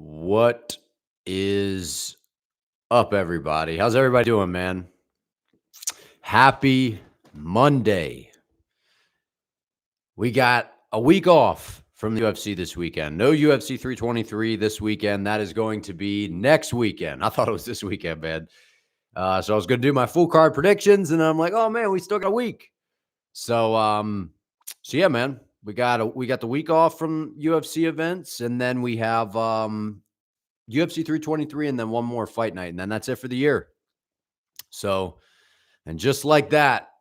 What is up, everybody? How's everybody doing, man? Happy Monday. We got a week off from the UFC this weekend. No UFC 323 this weekend. That is going to be next weekend. I thought it was this weekend, man. So I was going to do my full card predictions, and I'm like, oh man, we still got a week. So yeah, man, we got the week off from UFC events, and then we have UFC 323, and then one more fight night, and then that's it for the year. So, and just like that,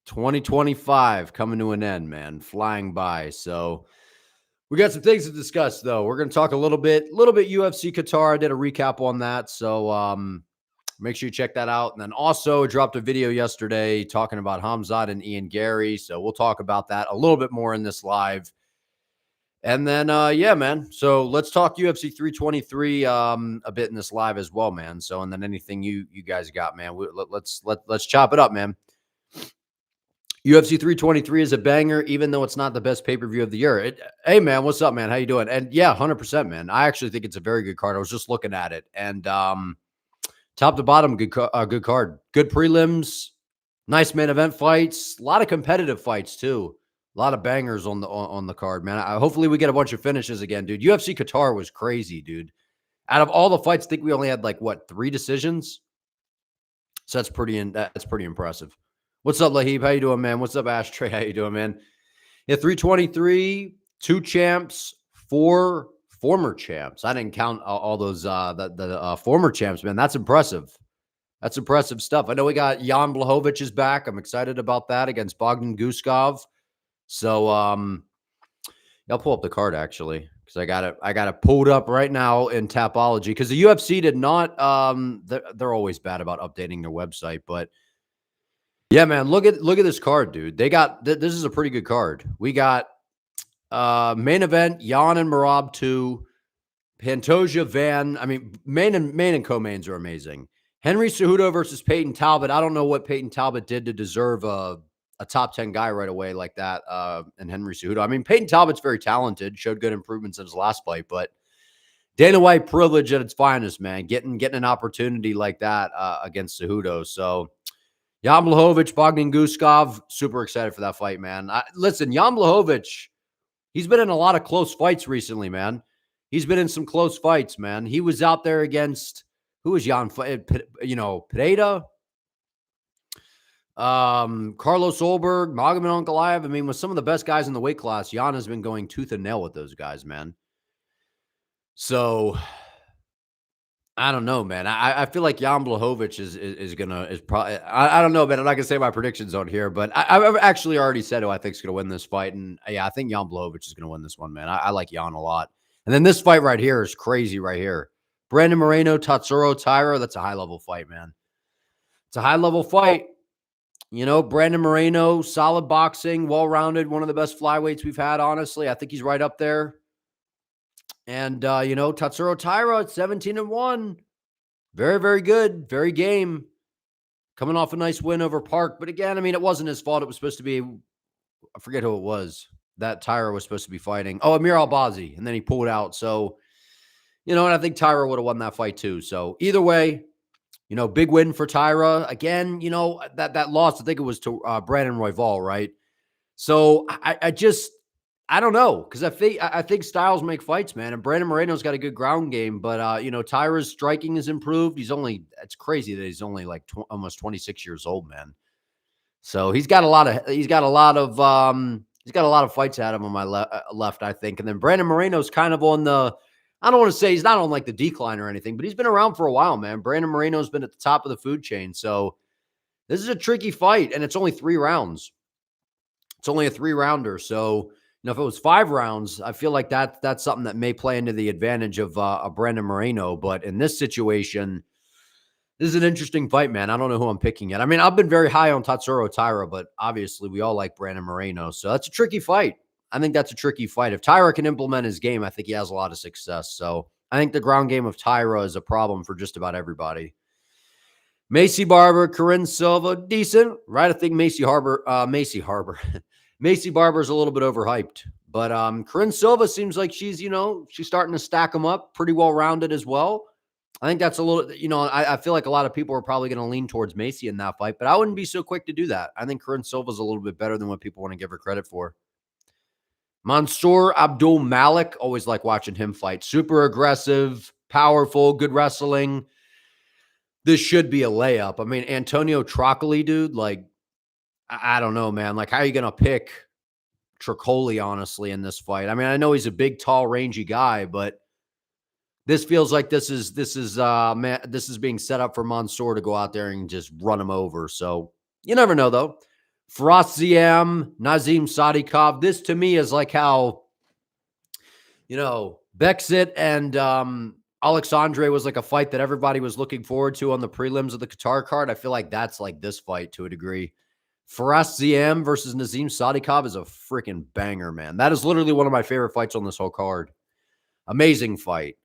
2025 coming to an end, man, flying by. So we got some things to discuss, though. We're going to talk a little bit UFC Qatar. I did a recap on that. So make sure you check that out. And then also dropped a video yesterday talking about Khamzat and Garry. So we'll talk about that a little bit more in this live. And then, yeah, man. So let's talk UFC 323 a bit in this live as well, man. So, and then anything you guys got, man. Let's chop it up, man. UFC 323 is a banger, even though it's not the best pay-per-view of the year. Hey, man, what's up, man? How you doing? And yeah, 100%, man. I actually think it's a very good card. I was just looking at it, and top to bottom, good card. Good prelims, nice main event fights, a lot of competitive fights too. A lot of bangers on the card, man. Hopefully we get a bunch of finishes again, dude. UFC Qatar was crazy, dude. Out of all the fights, I think we only had like 3 decisions. So that's pretty impressive. What's up, Lahib? How you doing, man? What's up, Ashtray? How you doing, man? Yeah, 323, 2 champs, 4 former champs. I didn't count all those the former champs, man. That's impressive. That's impressive stuff. I know we got Jan Blachowicz is back. I'm excited about that against Bogdan Guskov. So I'll pull up the card actually because I got it pulled up right now in Tapology because the UFC did not they're always bad about updating their website, but yeah, man, look at this card, dude. They got this is a pretty good card. We got main event Jan and Merab 2, Pantoja Van. I mean, main and co-mains are amazing. Henry Cejudo versus Peyton Talbot. I don't know what Peyton Talbot did to deserve a top 10 guy right away like that. And Henry Cejudo. I mean, Peyton Talbot's very talented, showed good improvements in his last fight, but Dana White privilege at its finest, man. Getting an opportunity like that against Cejudo. So Jan Blachowicz, Bogdan Guskov, super excited for that fight, man. Listen, Jan Blachowicz, he's been in a lot of close fights recently, man. He's been in some close fights, man. He was out there against, who was Jan? Pereira, Carlos Olberg, Magomed Ankalaev. I mean, with some of the best guys in the weight class, Jan has been going tooth and nail with those guys, man. So I don't know, man. I feel like Jan Blachowicz is probably, I don't know, man. I'm not gonna say my predictions on here, but I've actually already said who I think is gonna win this fight, and yeah, I think Jan Blachowicz is gonna win this one, man. I like Jan a lot. And then this fight right here is crazy, right here. Brandon Moreno, Tatsuro Taira. That's a high level fight, man. It's a high level fight. You know, Brandon Moreno, solid boxing, well rounded, one of the best flyweights we've had. Honestly, I think he's right up there. And, Tatsuro Taira at 17-1. Very, very good. Very game. Coming off a nice win over Park. But again, I mean, it wasn't his fault. It was supposed to be, I forget who it was that Taira was supposed to be fighting. Oh, Amir Albazi. And then he pulled out. So, and I think Taira would have won that fight too. So either way, big win for Taira. Again, that loss, I think it was to Brandon Royval, right? So I don't know, because I think styles make fights, man. And Brandon Moreno's got a good ground game, but Taira's striking has improved. It's crazy that he's only like almost 26 years old, man. So he's got a lot of fights out of him on my left, I think. And then Brandon Moreno's kind of on the, I don't want to say he's not on like the decline or anything, but he's been around for a while, man. Brandon Moreno's been at the top of the food chain. So this is a tricky fight, and it's only 3 rounds. It's only a 3-rounder. So, if it was 5 rounds, I feel like that's something that may play into the advantage of Brandon Moreno. But in this situation, this is an interesting fight, man. I don't know who I'm picking yet. I mean, I've been very high on Tatsuro Taira, but obviously we all like Brandon Moreno. So that's a tricky fight. I think that's a tricky fight. If Taira can implement his game, I think he has a lot of success. So I think the ground game of Taira is a problem for just about everybody. Macy Barber, Corinne Silva, decent, right? I think Macy Barber's a little bit overhyped, But Corinne Silva seems like she's, she's starting to stack them up pretty well rounded as well. I think that's a little, I feel like a lot of people are probably going to lean towards Macy in that fight, but I wouldn't be so quick to do that. I think Corinne Silva's a little bit better than what people want to give her credit for. Mansour Abdul Malik, always like watching him fight. Super aggressive, powerful, good wrestling. This should be a layup. I mean, Antonio Trocoli, dude, like, I don't know, man. Like, how are you going to pick Tricoli, honestly, in this fight? I mean, I know he's a big, tall, rangy guy, but this feels like this is being set up for Mansour to go out there and just run him over. So you never know, though. Firas Ziam, Nazim Sadikov. This to me is like how, Bexit and Alexandre was like a fight that everybody was looking forward to on the prelims of the Qatar card. I feel like that's like this fight to a degree. Firas Ziam versus Nazim Sadikov is a freaking banger, man. That is literally one of my favorite fights on this whole card. Amazing fight.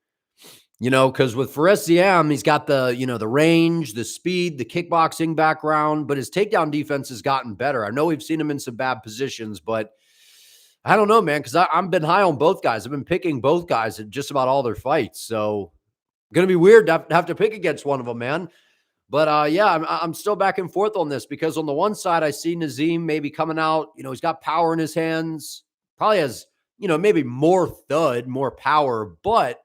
Because with Firas Ziam, he's got the, the range, the speed, the kickboxing background, but his takedown defense has gotten better. I know we've seen him in some bad positions, but I don't know, man, because I've been high on both guys. I've been picking both guys in just about all their fights. So going to be weird to have to pick against one of them, man. But yeah, I'm still back and forth on this because on the one side, I see Nazim maybe coming out. He's got power in his hands, probably has, maybe more thud, more power, but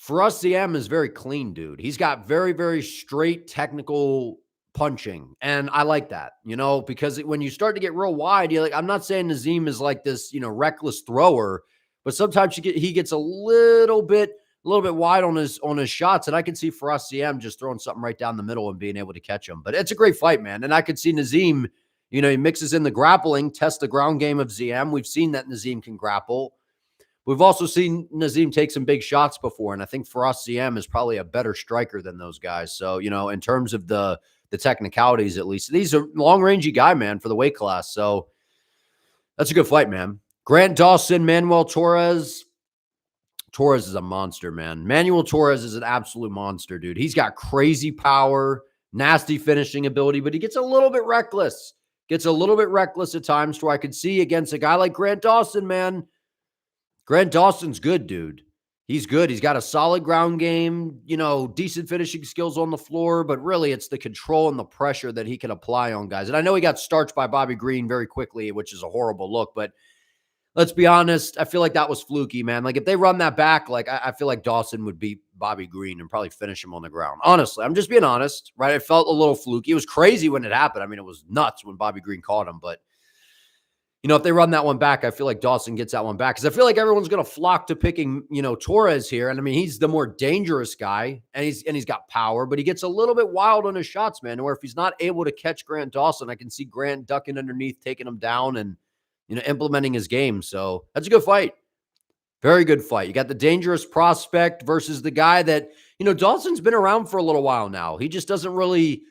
Firas Ziam is very clean, dude. He's got very, very straight technical punching. And I like that, because when you start to get real wide, you're like, I'm not saying Nazim is like this, reckless thrower, but sometimes he gets a little bit wide on his shots. And I can see Firas Ziam just throwing something right down the middle and being able to catch him. But it's a great fight, man. And I could see Nazim, he mixes in the grappling, tests the ground game of Ziam. We've seen that Nazim can grapple. We've also seen Nazim take some big shots before, and I think Firas Ziam is probably a better striker than those guys. So, in terms of the technicalities, at least, he's a long-rangey guy, man, for the weight class. So that's a good fight, man. Grant Dawson, Manuel Torres. Torres is a monster, man. Manuel Torres is an absolute monster, dude. He's got crazy power, nasty finishing ability, but he gets a little bit reckless. Gets a little bit reckless at times to where I could see against a guy like Grant Dawson, man. Grant Dawson's good, dude. He's good. He's got a solid ground game, decent finishing skills on the floor, but really it's the control and the pressure that he can apply on guys. And I know he got starched by Bobby Green very quickly, which is a horrible look, but let's be honest, I feel like that was fluky, man. Like if they run that back, like I feel like Dawson would beat Bobby Green and probably finish him on the ground. Honestly, I'm just being honest, right? It felt a little fluky. It was crazy when it happened. I mean, it was nuts when Bobby Green caught him, but if they run that one back, I feel like Dawson gets that one back because I feel like everyone's going to flock to picking, Torres here. And I mean, he's the more dangerous guy and he's got power, but he gets a little bit wild on his shots, man. Or if he's not able to catch Grant Dawson, I can see Grant ducking underneath, taking him down and, implementing his game. So that's a good fight. Very good fight. You got the dangerous prospect versus the guy that, Dawson's been around for a little while now. He just doesn't really,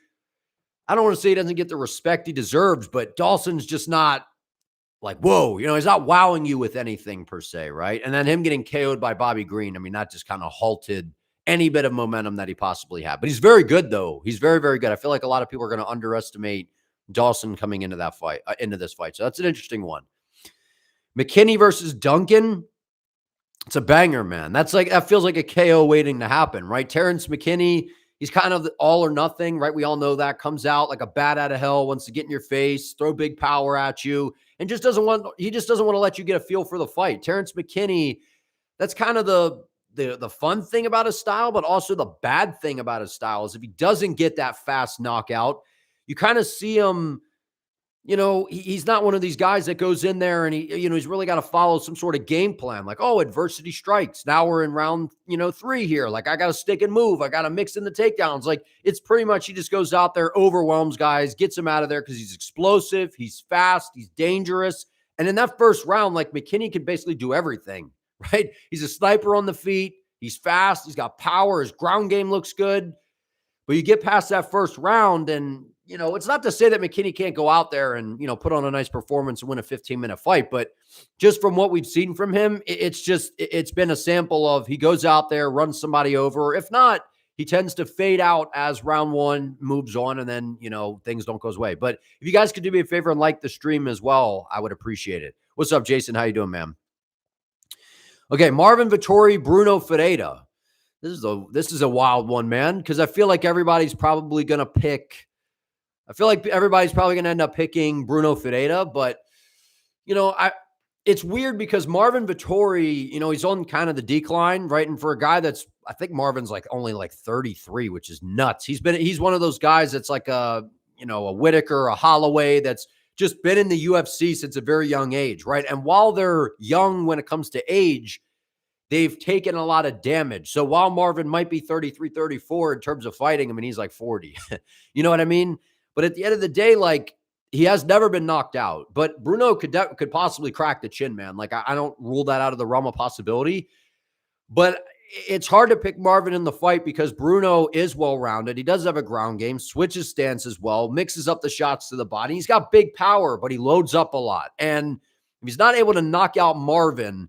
I don't want to say he doesn't get the respect he deserves, but Dawson's just not like, whoa, he's not wowing you with anything per se, right? And then him getting KO'd by Bobby Green, I mean, that just kind of halted any bit of momentum that he possibly had. But he's very good, though. He's very, very good. I feel like a lot of people are going to underestimate Dawson coming into that fight, into this fight. So that's an interesting one. McKinney versus Duncan. It's a banger, man. That feels like a KO waiting to happen, right? Terrence McKinney, he's kind of the all or nothing, right? We all know that. Comes out like a bat out of hell, wants to get in your face, throw big power at you, and he just doesn't want to let you get a feel for the fight. Terrence McKinney, that's kind of the fun thing about his style, but also the bad thing about his style is if he doesn't get that fast knockout, you kind of see him, he's not one of these guys that goes in there and he's really got to follow some sort of game plan. Like, oh, adversity strikes. Now we're in round, 3 here. Like, I got to stick and move. I got to mix in the takedowns. Like, it's pretty much, he just goes out there, overwhelms guys, gets him out of there because he's explosive. He's fast. He's dangerous. And in that first round, like, McKinney could basically do everything, right? He's a sniper on the feet. He's fast. He's got power. His ground game looks good. But you get past that first round and, it's not to say that McKinney can't go out there and, put on a nice performance and win a 15-minute fight. But just from what we've seen from him, it's been a sample of he goes out there, runs somebody over. If not, he tends to fade out as round one moves on and then, things don't go his way. But if you guys could do me a favor and like the stream as well, I would appreciate it. What's up, Jason? How you doing, man? Okay, Marvin Vettori, Bruno Ferreira. This is a wild one, man, because I feel like everybody's probably going to pick. I feel like everybody's probably going to end up picking Bruno Ferreira, but it's weird because Marvin Vettori, he's on kind of the decline, right? And for a guy I think Marvin's like only like 33, which is nuts. He's one of those guys that's like a Whitaker, a Holloway that's just been in the UFC since a very young age, right? And while they're young when it comes to age, they've taken a lot of damage. So while Marvin might be 33, 34 in terms of fighting, I mean, he's like 40. You know what I mean? But at the end of the day, like, he has never been knocked out. But Bruno could possibly crack the chin, man. Like, I don't rule that out of the realm of possibility. But it's hard to pick Marvin in the fight because Bruno is well-rounded. He does have a ground game, switches stance as well, mixes up the shots to the body. He's got big power, but he loads up a lot. And if he's not able to knock out Marvin,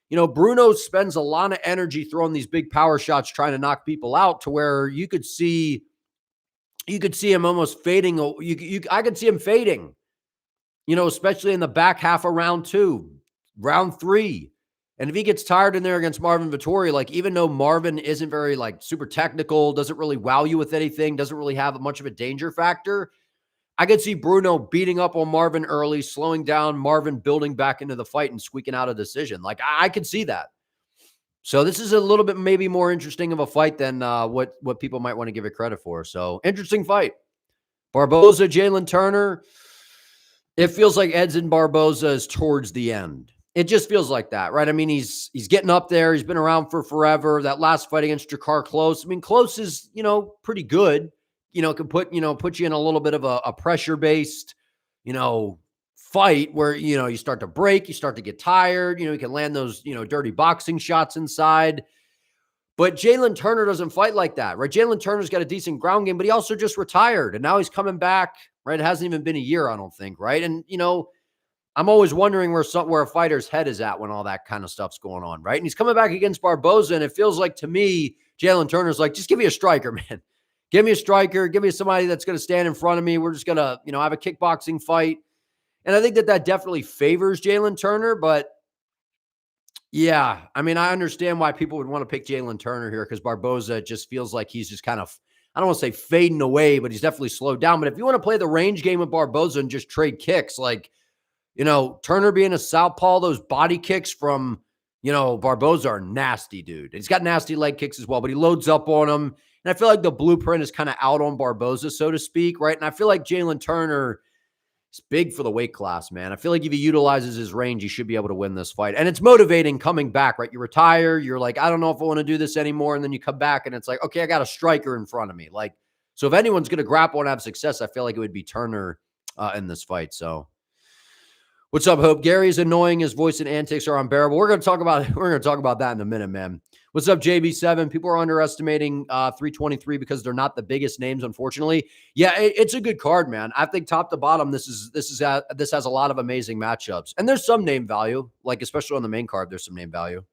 Bruno spends a lot of energy throwing these big power shots trying to knock people out to where you could see him almost fading. I could see him fading, especially in the back half of round 2, round 3. And if he gets tired in there against Marvin Vettori, like, even though Marvin isn't very like super technical, doesn't really wow you with anything, doesn't really have much of a danger factor, I could see Bruno beating up on Marvin early, slowing down Marvin, building back into the fight and squeaking out a decision. Like, I could see that. So this is a little bit maybe more interesting of a fight than what people might want to give it credit for. So interesting fight. Barboza, Jalen Turner. It feels like Edson Barboza is towards the end. It just feels like that, right? I mean, he's getting up there. He's been around for forever. That last fight against Jakar Close. I mean, Close is, pretty good. Can put you in a little bit of a pressure-based, fight where, you start to break, you start to get tired, you can land those, dirty boxing shots inside. But Jalen Turner doesn't fight like that, right? Jalen Turner's got a decent ground game, but he also just retired, and now he's coming back, right? It hasn't even been a year, I don't think, right? And, I'm always wondering where a fighter's head is at when all that kind of stuff's going on, right? And he's coming back against Barboza, and it feels like, to me, Jalen Turner's like, just give me a striker, man. Give me a striker. Give me somebody that's going to stand in front of me. We're just going to, have a kickboxing fight. And I think that definitely favors Jalen Turner. But, yeah, I mean, I understand why people would want to pick Jalen Turner here because Barboza just feels like he's just kind of, I don't want to say fading away, but he's definitely slowed down. But if you want to play the range game with Barboza and just trade kicks, like, Turner being a southpaw, those body kicks from, Barboza are nasty, dude. He's got nasty leg kicks as well, but he loads up on them. And I feel like the blueprint is kind of out on Barboza, so to speak, right? And I feel like Jalen Turner is big for the weight class, man. I feel like if he utilizes his range, he should be able to win this fight. And it's motivating coming back, right? You retire, you're like, I don't know if I want to do this anymore. And then you come back and it's like, okay, I got a striker in front of me. Like, so if anyone's going to grapple and have success, I feel like it would be Turner in this fight. So what's up, Hope? Gary's annoying. His voice and antics are unbearable. We're going to talk about that in a minute, man. What's up, JB7? People are underestimating 323 because they're not the biggest names, unfortunately. Yeah, it's a good card, man. I think top to bottom, this has a lot of amazing matchups, and there's some name value, like especially on the main card. There's some name value.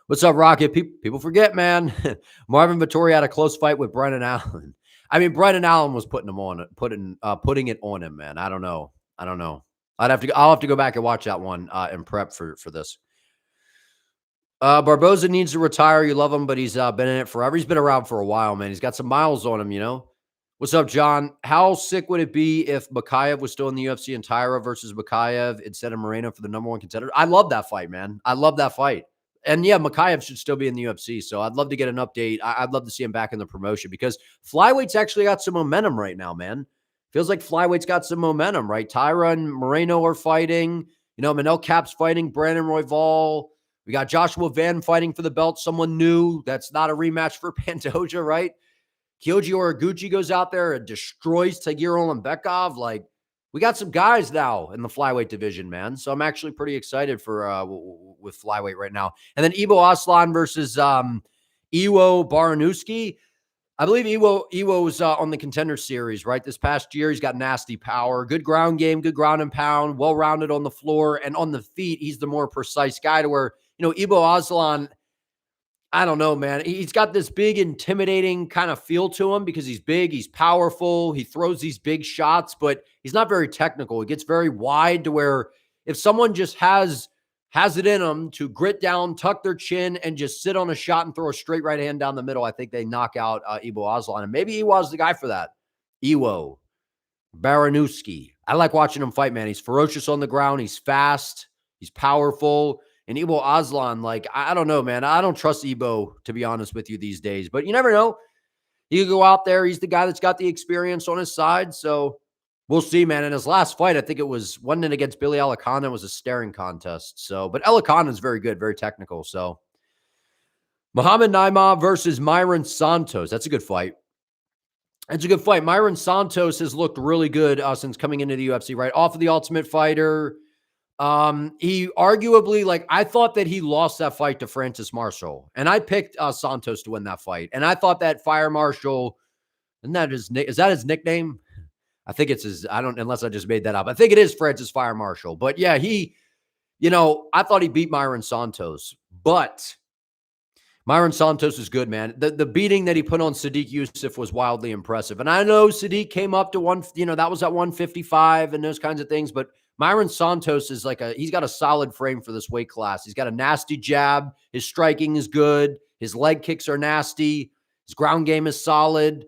What's up, Rocket? People forget, man. Marvin Vettori had a close fight with Brennan Allen. I mean, Brennan Allen was putting it on him, man. I don't know. I'll have to go back and watch that one and prep for this. Barboza needs to retire. You love him, but he's been in it forever. He's been around for a while, man. He's got some miles on him, What's up, John? How sick would it be if Makayev was still in the UFC and Tyra versus Makayev instead of Moreno for the number 1 contender? I love that fight, man. I love that fight. And yeah, Makayev should still be in the UFC. So I'd love to get an update. I'd love to see him back in the promotion because flyweight's actually got some momentum right now, man. Feels like flyweight's got some momentum, right? Tyra and Moreno are fighting. Manel Cap's fighting Brandon Royval. We got Joshua Van fighting for the belt, someone new. That's not a rematch for Pantoja, right? Kyoji Oraguchi goes out there and destroys Tagir Olimbekov. Like, we got some guys now in the flyweight division, man. So I'm actually pretty excited for with flyweight right now. And then Ivo Aslan versus Iwo Baranuski. I believe Iwo was on the Contender Series, right? This past year, he's got nasty power, good ground game, good ground and pound, well-rounded on the floor, and on the feet, he's the more precise guy to where, Ivo Aslan, I don't know, man. He's got this big, intimidating kind of feel to him because he's big, he's powerful, he throws these big shots, but he's not very technical. He gets very wide to where if someone just has it in them to grit down, tuck their chin, and just sit on a shot and throw a straight right hand down the middle, I think they knock out Ibo Aslan. And maybe Iwa's the guy for that. Iwo, Baranowski. I like watching him fight, man. He's ferocious on the ground. He's fast. He's powerful. And Ibo Aslan, like, I don't know, man. I don't trust Ibo, to be honest with you, these days. But you never know. He could go out there. He's the guy that's got the experience on his side. So we'll see, man. In his last fight, I think wasn't it against Billy Alicana? It was a staring contest. So, but Alicana is very good, very technical. So, Muhammad Naimov versus Myron Santos. That's a good fight. It's a good fight. Myron Santos has looked really good since coming into the UFC, right? Off of the Ultimate Fighter. He arguably, like, I thought that he lost that fight to Francis Marshall, and I picked Santos to win that fight. And I thought that Fire Marshall, is that his nickname? I think it's his, unless I just made that up. I think it is Francis Fire Marshall. But yeah, I thought he beat Myron Santos, but Myron Santos is good, man. The beating that he put on Sadiq Youssef was wildly impressive. And I know Sadiq came up to that was at 155 and those kinds of things, but Myron Santos is he's got a solid frame for this weight class. He's got a nasty jab. His striking is good. His leg kicks are nasty. His ground game is solid.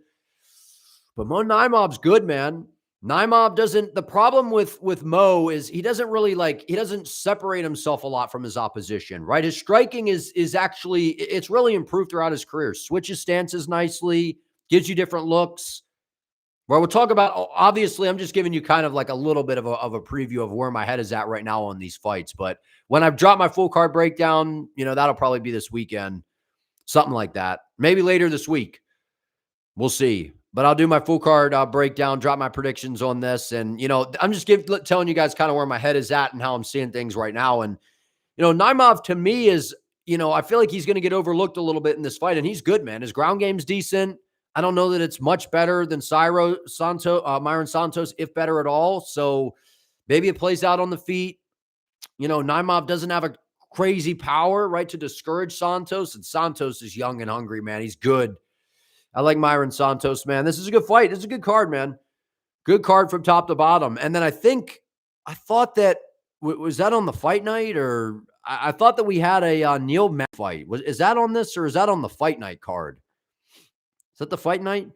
But Mo Naimov's good, man. Naimov the problem with Mo is he doesn't separate himself a lot from his opposition, right? His striking is actually, it's really improved throughout his career. Switches stances nicely, gives you different looks. Well, we'll talk about, obviously, I'm just giving you kind of like a little bit of a preview of where my head is at right now on these fights. But when I've dropped my full card breakdown, that'll probably be this weekend, something like that. Maybe later this week. We'll see. But I'll do my full card breakdown, drop my predictions on this. And, I'm just telling you guys kind of where my head is at and how I'm seeing things right now. And, Naimov to me is, I feel like he's going to get overlooked a little bit in this fight. And he's good, man. His ground game's decent. I don't know that it's much better than Myron Santos, if better at all. So maybe it plays out on the feet. Naimov doesn't have a crazy power, right, to discourage Santos. And Santos is young and hungry, man. He's good. I like Myron Santos, man. This is a good fight. This is a good card, man. Good card from top to bottom. And then I thought that, was that on the fight night? Or I thought that we had a Neil Mack fight. Is that on this, or is that on the fight night card? Is that the fight night?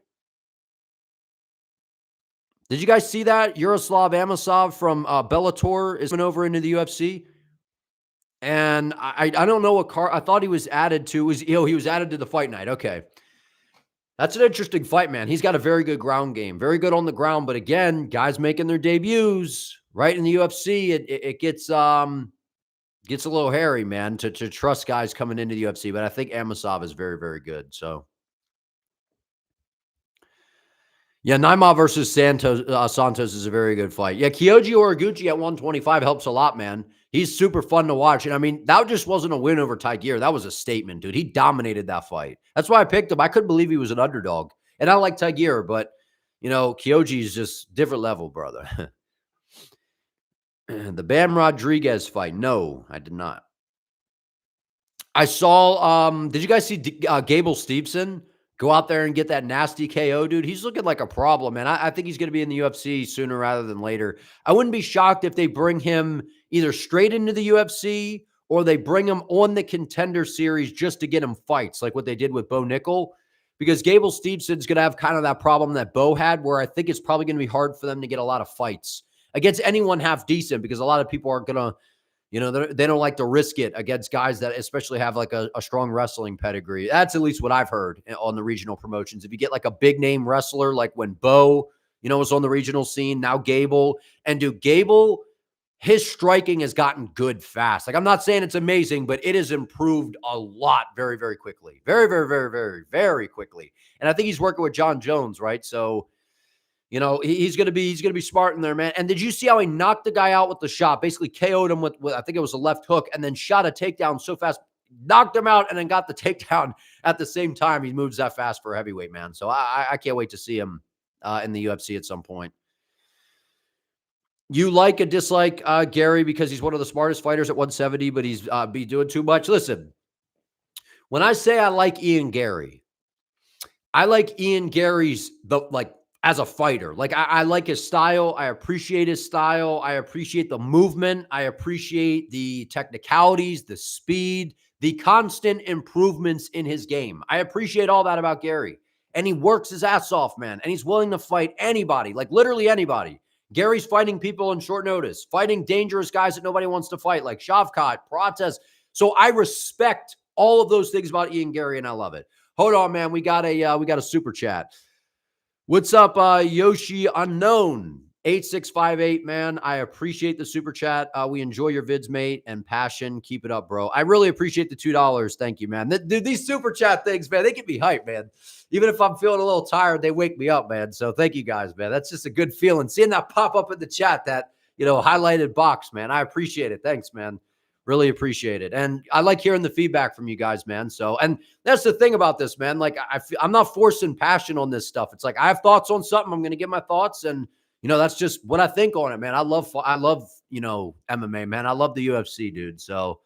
Did you guys see that? Yaroslav Amosov from Bellator is coming over into the UFC. And I don't know what card. I thought he was added to. He was added to the fight night. Okay. That's an interesting fight, man. He's got a very good ground game, very good on the ground. But again, guys making their debuts right in the UFC, it gets a little hairy, man, to trust guys coming into the UFC. But I think Amosov is very, very good. So, yeah, Naimov versus Santos is a very good fight. Yeah, Kyoji Horiguchi at 125 helps a lot, man. He's super fun to watch. And I mean, that just wasn't a win over Tigre. That was a statement, dude. He dominated that fight. That's why I picked him. I couldn't believe he was an underdog. And I like Tigre, but, Kyoji is just different level, brother. The Bam Rodriguez fight. No, I did not. I saw, did you guys see Gable Stevenson go out there and get that nasty KO, dude? He's looking like a problem, man. I think he's going to be in the UFC sooner rather than later. I wouldn't be shocked if they bring him either straight into the UFC or they bring him on the Contender Series just to get him fights, like what they did with Bo Nickel. Because Gable Stevenson's going to have kind of that problem that Bo had, where I think it's probably going to be hard for them to get a lot of fights against anyone half decent, because a lot of people aren't going to, they don't like to risk it against guys that especially have like a strong wrestling pedigree. That's at least what I've heard on the regional promotions. If you get like a big name wrestler, like when Bo, was on the regional scene, now Gable, and Gable, his striking has gotten good fast. Like, I'm not saying it's amazing, but it has improved a lot very, very quickly. Very, very, very, very, very quickly. And I think he's working with John Jones, right? So, he's going to be smart in there, man. And did you see how he knocked the guy out with the shot? Basically KO'd him with I think it was a left hook, and then shot a takedown so fast, knocked him out, and then got the takedown at the same time. He moves that fast for a heavyweight, man. So I can't wait to see him in the UFC at some point. You like or dislike Garry because he's one of the smartest fighters at 170, but he's be doing too much. Listen, when I say I like Ian Garry, I like Ian Garry's as a fighter. Like I like his style. I appreciate his style. I appreciate the movement. I appreciate the technicalities, the speed, the constant improvements in his game. I appreciate all that about Garry. And he works his ass off, man. And he's willing to fight anybody, like literally anybody. Garry's fighting people on short notice, fighting dangerous guys that nobody wants to fight, like Shavkat, Prates. So I respect all of those things about Ian Garry, and I love it. Hold on, man. We got a super chat. What's up, Yoshi Unknown 8658, man? I appreciate the super chat. We enjoy your vids, mate, and passion. Keep it up, bro. I really appreciate the $2. Thank you, man. Dude, these super chat things, man, they get me hyped, man. Even if I'm feeling a little tired, they wake me up, man. So thank you guys, man. That's just a good feeling. Seeing that pop up in the chat, that, highlighted box, man. I appreciate it. Thanks, man. Really appreciate it. And I like hearing the feedback from you guys, man. So, and that's the thing about this, man. Like I'm not forcing passion on this stuff. It's like, I have thoughts on something. I'm going to get my thoughts. And, that's just what I think on it, man. I love, MMA, man. I love the UFC, dude. So,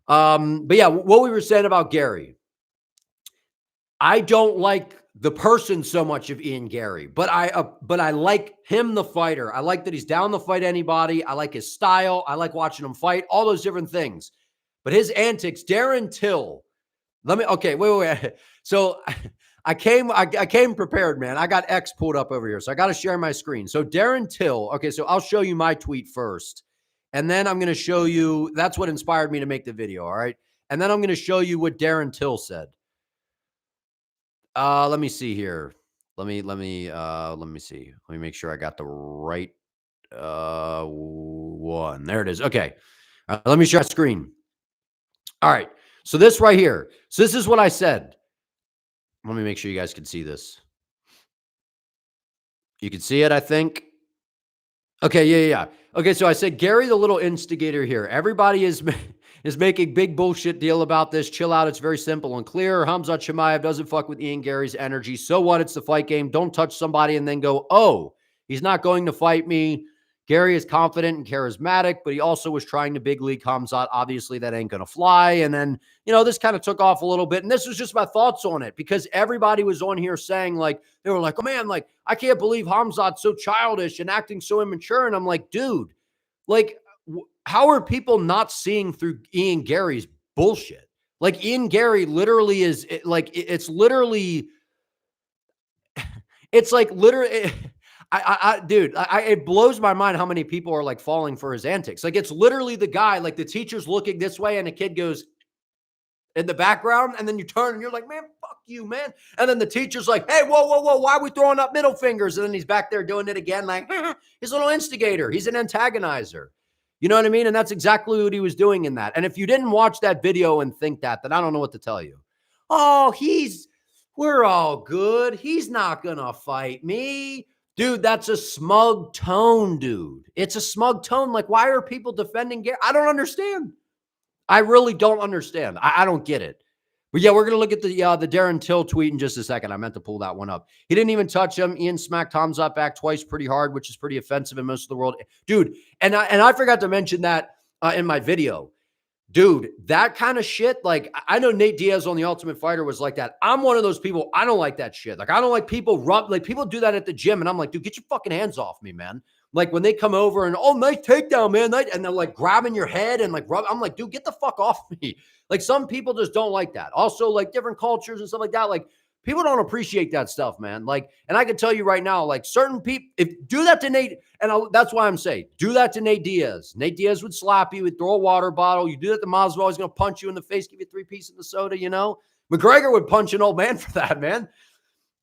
but yeah, what we were saying about Garry, I don't like the person so much of Ian Garry, but I like him, the fighter. I like that he's down to fight anybody. I like his style. I like watching him fight, all those different things. But his antics, Darren Till. Wait. So I came prepared, man. I got X pulled up over here, so I got to share my screen. So Darren Till. Okay, so I'll show you my tweet first, and then I'm going to show you. That's what inspired me to make the video. All right, and then I'm going to show you what Darren Till said. Let me see here. Let me see. Let me make sure I got the right one. There it is. Okay. Let me share my screen. All right. So this right here. So this is what I said. Let me make sure you guys can see this. You can see it, I think. Okay, yeah. Okay, so I said, Garry, the little instigator here. Everybody is making big bullshit deal about this. Chill out. It's very simple and clear. Khamzat Chimaev doesn't fuck with Ian Garry's energy. So what? It's the fight game. Don't touch somebody and then go, oh, he's not going to fight me. Garry is confident and charismatic, but he also was trying to big league Khamzat. Obviously, that ain't going to fly. And then, this kind of took off a little bit. And this was just my thoughts on it, because everybody was on here saying, like, they were like, oh, man, like, I can't believe Khamzat's so childish and acting so immature. And I'm like, dude, like, how are people not seeing through Ian Garry's bullshit? Like, Ian Garry literally is like, it's literally, dude, it blows my mind how many people are like falling for his antics. Like, it's literally the guy, like the teacher's looking this way and a kid goes in the background, and then you turn and you're like, man, fuck you, man. And then the teacher's like, hey, whoa, why are we throwing up middle fingers? And then he's back there doing it again, like, he's a little instigator. He's an antagonizer. You know what I mean? And that's exactly what he was doing in that. And if you didn't watch that video and think that, then I don't know what to tell you. Oh, we're all good. He's not going to fight me. Dude, that's a smug tone, dude. It's a smug tone. Like, why are people defending Garry? I don't understand. I really don't understand. I don't get it. But yeah, we're going to look at the Darren Till tweet in just a second. I meant to pull that one up. He didn't even touch him. Ian smacked Khamzat back twice pretty hard, which is pretty offensive in most of the world. Dude, and I forgot to mention that in my video. Dude, that kind of shit, like, I know Nate Diaz on The Ultimate Fighter was like that. I'm one of those people. I don't like that shit. Like, I don't like people people do that at the gym, and I'm like, dude, get your fucking hands off me, man. Like, when they come over and, oh, nice takedown, man. And they're like grabbing your head and like I'm like, dude, get the fuck off me. Like, some people just don't like that. Also, like, different cultures and stuff like that. Like, people don't appreciate that stuff, man. Like, and I can tell you right now, like, certain people, if do that to Nate, and that's why I'm saying, do that to Nate Diaz. Nate Diaz would slap you, would throw a water bottle. You do that to Masvidal, he's going to punch you in the face, give you 3 pieces of the soda, McGregor would punch an old man for that, man.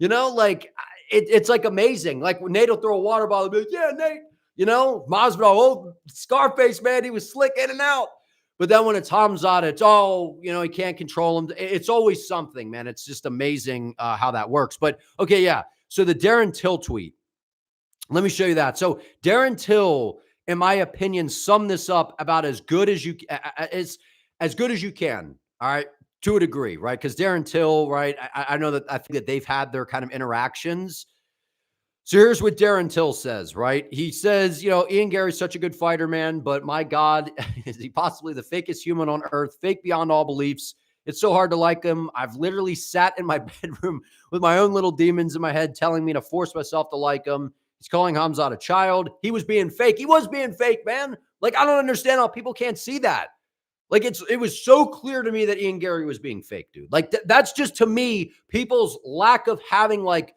Like, it's like amazing. Like, when Nate will throw a water bottle, be like, yeah, Nate. Masvidal, old Scarface, man, he was slick in and out. But then when it's Khamzat, it's he can't control him. It's always something, man. It's just amazing how that works. But okay, yeah. So the Darren Till tweet, let me show you that. So Darren Till, in my opinion, summed this up about as good as you can. All right, to a degree, right? Because Darren Till, right? I know that I think that they've had their kind of interactions. So here's what Darren Till says, right? He says, Ian Garry's such a good fighter, man, but my God, is he possibly the fakest human on earth, fake beyond all beliefs. It's so hard to like him. I've literally sat in my bedroom with my own little demons in my head telling me to force myself to like him. He's calling Khamzat a child. He was being fake. He was being fake, man. Like, I don't understand how people can't see that. Like, it was so clear to me that Ian Garry was being fake, dude. Like, that's just, to me, people's lack of having, like,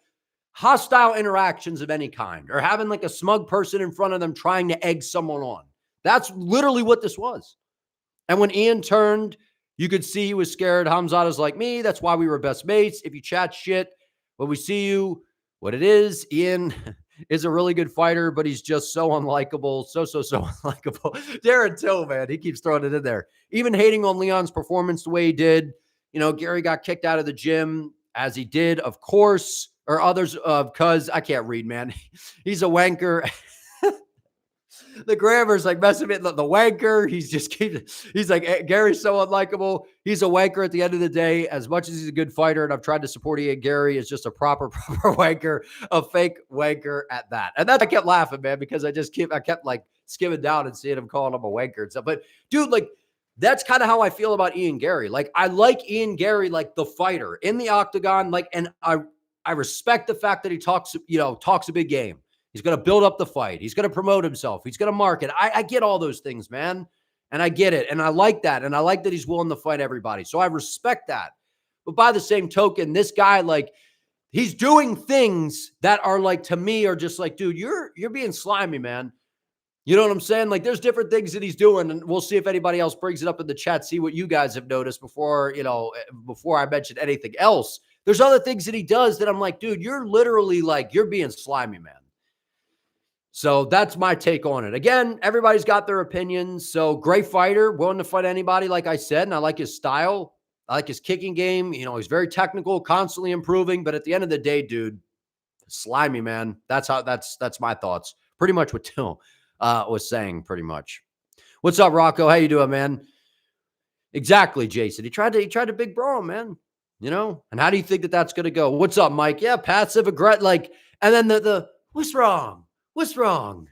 hostile interactions of any kind, or having, like, a smug person in front of them trying to egg someone on. That's literally what this was. And when Ian turned, you could see he was scared. Khamzat is like me. That's why we were best mates. If you chat shit when we see you, what it is, Ian is a really good fighter, but he's just so unlikable. So unlikable. Darren Till, man, he keeps throwing it in there. Even hating on Leon's performance the way he did. You know, Garry got kicked out of the gym as he did, of course, or others, because I can't read, man. He's a wanker. The grammar's like messing with the wanker. He's like, Gary's so unlikable. He's a wanker at the end of the day. As much as he's a good fighter, and I've tried to support Ian Garry, is just a proper wanker, a fake wanker at that. And I kept laughing, man, because I kept like skimming down and seeing him calling him a wanker and stuff. But dude, like, that's kind of how I feel about Ian Garry. Like, I like Ian Garry, like the fighter in the octagon, like, and I respect the fact that he talks a big game. He's going to build up the fight. He's going to promote himself. He's going to market. I get all those things, man. And I get it. And I like that. And I like that he's willing to fight everybody. So I respect that. But by the same token, this guy, like, he's doing things that are, like, to me, are just like, dude, you're being slimy, man. You know what I'm saying? Like, there's different things that he's doing, and we'll see if anybody else brings it up in the chat, see what you guys have noticed before I mention anything else. There's other things that he does that I'm like, dude, you're literally, like, you're being slimy, man. So that's my take on it. Again, everybody's got their opinions. So great fighter, willing to fight anybody, like I said, and I like his style. I like his kicking game. You know, he's very technical, constantly improving. But at the end of the day, dude, slimy, man. That's my thoughts. Pretty much what Till was saying, pretty much. What's up, Rocco? How you doing, man? Exactly, Jason. He tried to big bro him, man. You know? And how do you think that that's going to go? What's up, Mike? Yeah, passive aggressive. Like, and then the what's wrong? What's wrong?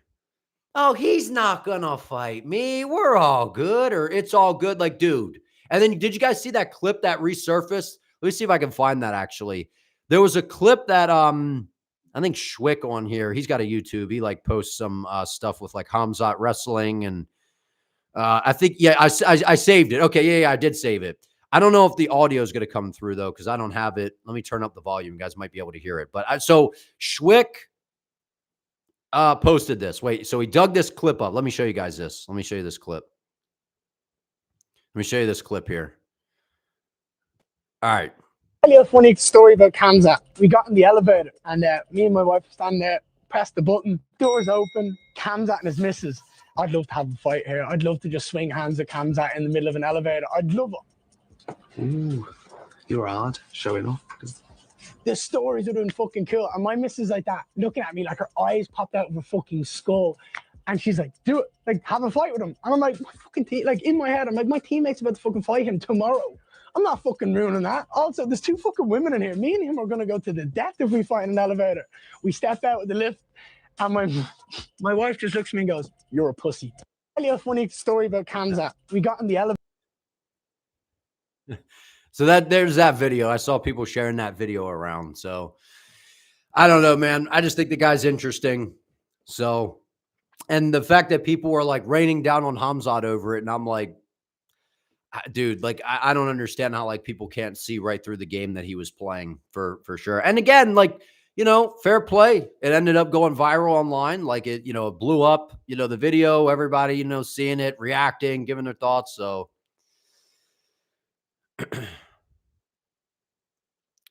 Oh, he's not going to fight me. We're all good, or it's all good. Like, dude. And then did you guys see that clip that resurfaced? Let me see if I can find that, actually. There was a clip that I think Schwick on here, he's got a YouTube. He, like, posts some stuff with, like, Khamzat wrestling. And I think, yeah, I saved it. Okay, yeah, I did save it. I don't know if the audio is going to come through, though, because I don't have it. Let me turn up the volume. You guys might be able to hear it. But so Schwick posted this. Wait, so he dug this clip up. Let me show you guys this. Let me show you this clip. Let me show you this clip here. All right. Tell you a funny story about Khamzat. We got in the elevator, and me and my wife were standing there, pressed the button, doors open, Khamzat and his missus. I'd love to have a fight here. I'd love to just swing hands at Khamzat in the middle of an elevator. I'd love it. Ooh, you're hard, showing off. The stories are doing fucking cool. And my missus like that, looking at me like her eyes popped out of her fucking skull. And she's like, do it. Like, have a fight with him. And I'm like, my fucking like, in my head, I'm like, my teammate's about to fucking fight him tomorrow. I'm not fucking ruining that. Also, there's two fucking women in here. Me and him are going to go to the death if we fight in an elevator. We step out with the lift, and my wife just looks at me and goes, you're a pussy. I'll tell you a funny story about Khamzat. We got in the elevator. So there's that video. I saw people sharing that video around. So I don't know, man. I just think the guy's interesting. So, and the fact that people were, like, raining down on Khamzat over it, and I'm like, dude, like, I don't understand how, like, people can't see right through the game that he was playing for sure. And again, like, you know, fair play. It ended up going viral online. Like, it blew up, the video, everybody, seeing it, reacting, giving their thoughts. So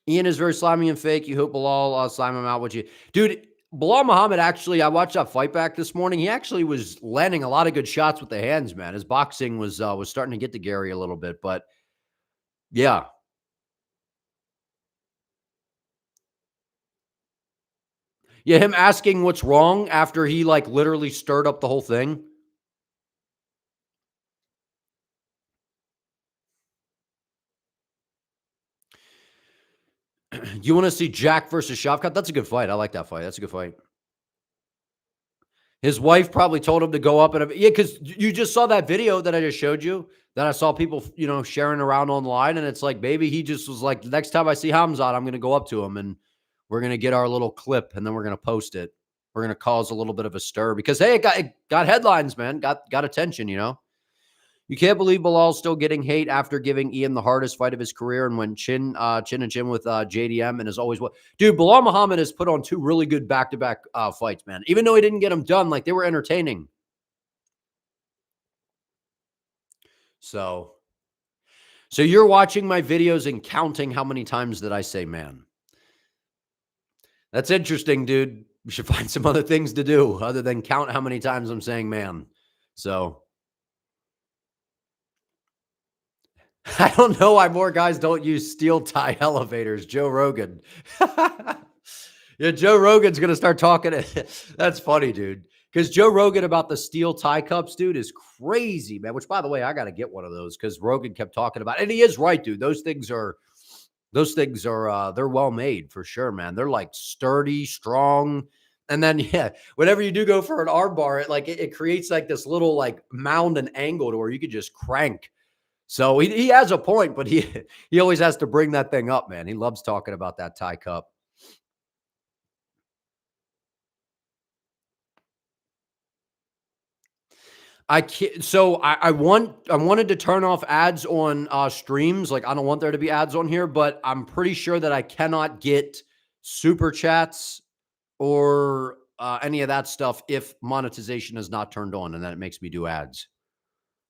Ian is very slimy and fake. You hope Bilal slime him out with you. Dude, Bilal Muhammad, actually, I watched that fight back this morning. He actually was landing a lot of good shots with the hands, man. His boxing was starting to get to Garry a little bit, but yeah. Yeah, him asking what's wrong after he, like, literally stirred up the whole thing. You want to see Jack versus Shavkat? That's a good fight. I like that fight. That's a good fight. His wife probably told him to go up and yeah, because you just saw that video that I just showed you that I saw people, sharing around online, and it's like, baby, he just was like, next time I see Khamzat, I'm going to go up to him and we're going to get our little clip and then we're going to post it. We're going to cause a little bit of a stir because hey, it got headlines, man, got attention. You can't believe Bilal's still getting hate after giving Ian the hardest fight of his career and when chin and chin with JDM and is always what. Dude, Bilal Muhammad has put on 2 really good back-to-back fights, man. Even though he didn't get them done, like they were entertaining. So you're watching my videos and counting how many times did I say man. That's interesting, dude. We should find some other things to do other than count how many times I'm saying man. So I don't know why more guys don't use steel tie elevators. Joe Rogan. Yeah, Joe Rogan's going to start talking. That's funny, dude. Because Joe Rogan about the steel tie cups, dude, is crazy, man. Which, by the way, I got to get one of those because Rogan kept talking about it. And he is right, dude. Those things are they're well made for sure, man. They're like sturdy, strong. And then, yeah, whenever you do go for an arm bar, it creates like this little like mound and angle to where you could just crank. So he has a point, but he always has to bring that thing up, man. He loves talking about that tie cup. I can't. So I wanted to turn off ads on streams. Like I don't want there to be ads on here, but I'm pretty sure that I cannot get super chats or any of that stuff if monetization is not turned on, and then it makes me do ads.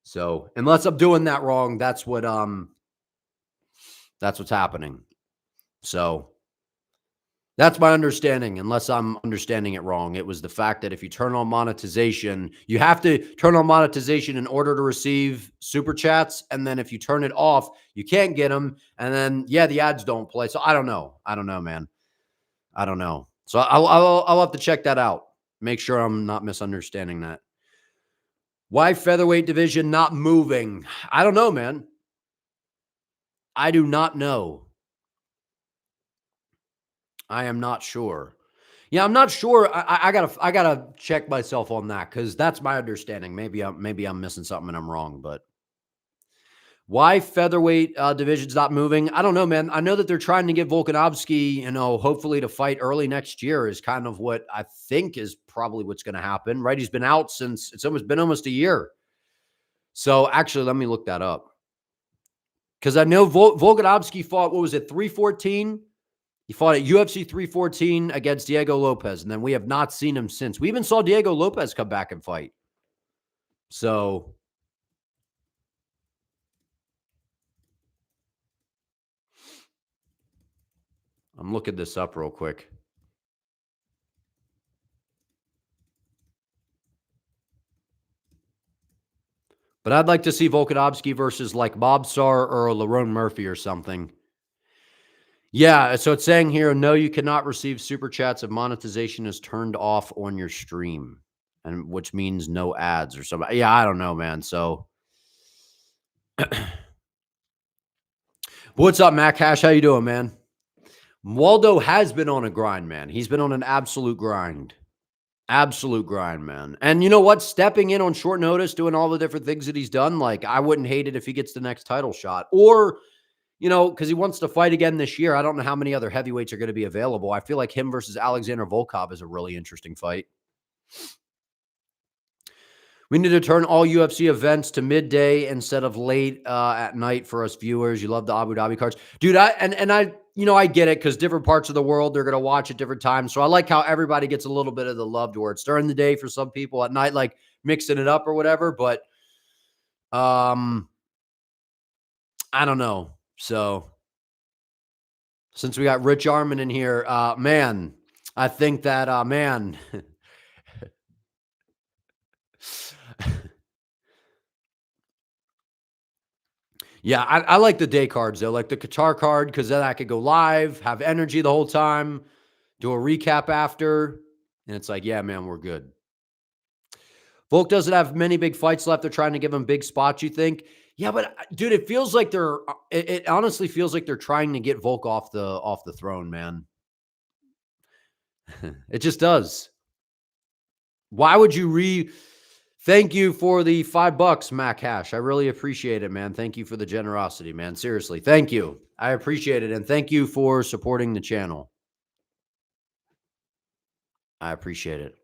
So unless I'm doing that wrong, that's what's happening. So that's my understanding, unless I'm understanding it wrong. It was the fact that if you turn on monetization, you have to turn on monetization in order to receive super chats. And then if you turn it off, you can't get them. And then, yeah, the ads don't play. So I don't know. I don't know, man. I don't know. So I'll have to check that out. Make sure I'm not misunderstanding that. Why featherweight division not moving? I don't know, man. I do not know. I am not sure. Yeah, I'm not sure. I gotta check myself on that because that's my understanding. Maybe I'm missing something and I'm wrong. But why featherweight division's not moving? I don't know, man. I know that they're trying to get Volkanovski, hopefully to fight early next year is kind of what I think is probably what's going to happen. Right? He's been out since it's almost a year. So actually, let me look that up because I know Volkanovski fought. What was it? 314. He fought at UFC 314 against Diego Lopez, and then we have not seen him since. We even saw Diego Lopez come back and fight. So I'm looking this up real quick. But I'd like to see Volkanovski versus like Mobsar or Lerone Murphy or something. Yeah, so it's saying here, no, you cannot receive super chats if monetization is turned off on your stream, and which means no ads or something. Yeah, I don't know, man. So what's up, Mac Hash? How you doing, man? Waldo has been on a grind, man. He's been on an absolute grind. Absolute grind, man. And you know what? Stepping in on short notice, doing all the different things that he's done, like I wouldn't hate it if he gets the next title shot. Or, because he wants to fight again this year. I don't know how many other heavyweights are going to be available. I feel like him versus Alexander Volkov is a really interesting fight. We need to turn all UFC events to midday instead of late at night for us viewers. You love the Abu Dhabi cards. Dude, I get it because different parts of the world, they're going to watch at different times. So I like how everybody gets a little bit of the love to where it's during the day for some people, at night, like mixing it up or whatever. But I don't know. So since we got Rich Arman in here, man, I think that, man. Yeah, I like the day cards, though. Like the Qatar card, because then I could go live, have energy the whole time, do a recap after. And it's like, yeah, man, we're good. Volk doesn't have many big fights left. They're trying to give him big spots, you think? Yeah, but dude, it feels like it honestly feels like they're trying to get Volk off the throne, man. It just does. Why would you Thank you for the $5, Mac Hash. I really appreciate it, man. Thank you for the generosity, man. Seriously. Thank you. I appreciate it. And thank you for supporting the channel. I appreciate it.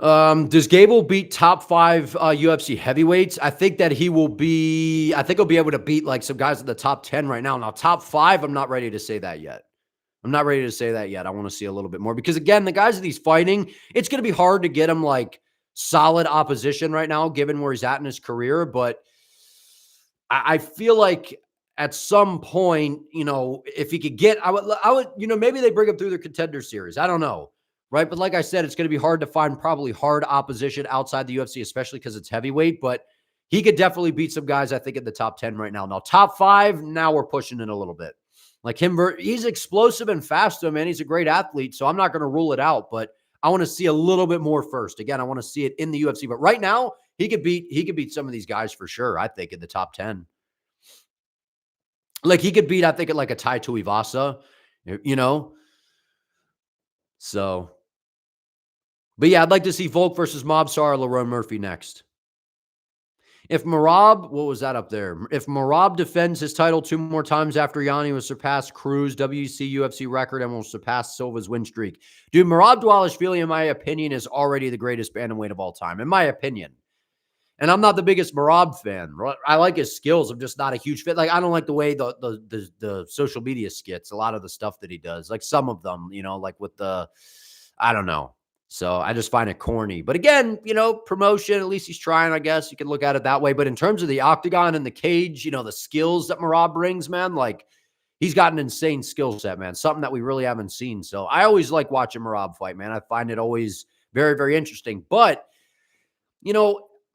Does Gable beat top 5 UFC heavyweights? I think that he'll be able to beat like some guys in the top 10 right now. Now, top 5, I'm not ready to say that yet. I want to see a little bit more because, again, the guys that he's fighting, it's going to be hard to get him like solid opposition right now, given where he's at in his career. But I feel like at some point, if he could get, I would, maybe they bring him through their contender series. I don't know. Right. But like I said, it's going to be hard to find probably hard opposition outside the UFC, especially because it's heavyweight. But he could definitely beat some guys, I think, in the top 10 right now. Now, top 5, now we're pushing it a little bit. Like him, he's explosive and fast, though, man. He's a great athlete, so I'm not going to rule it out. But I want to see a little bit more first. Again, I want to see it in the UFC. But right now, he could beat some of these guys for sure, I think, in the top 10. Like he could beat, I think, like a Tai Tuivasa, So, but yeah, I'd like to see Volk versus Mobsar, Lerone Murphy next. If Merab, what was that up there? If Merab defends his title 2 more times after Yanni will surpass Cruz WC UFC record and will surpass Silva's win streak. Dude, Merab Dvalishvili, in my opinion, is already the greatest bantamweight of all time, in my opinion. And I'm not the biggest Merab fan. I like his skills. I'm just not a huge fan. Like, I don't like the way the social media skits, a lot of the stuff that he does. Like some of them, like with I don't know. So I just find it corny. But again, promotion, at least he's trying, I guess. You can look at it that way. But in terms of the octagon and the cage, the skills that Merab brings, man, like he's got an insane skill set, man. Something that we really haven't seen. So I always like watching Merab fight, man. I find it always very, very interesting. But,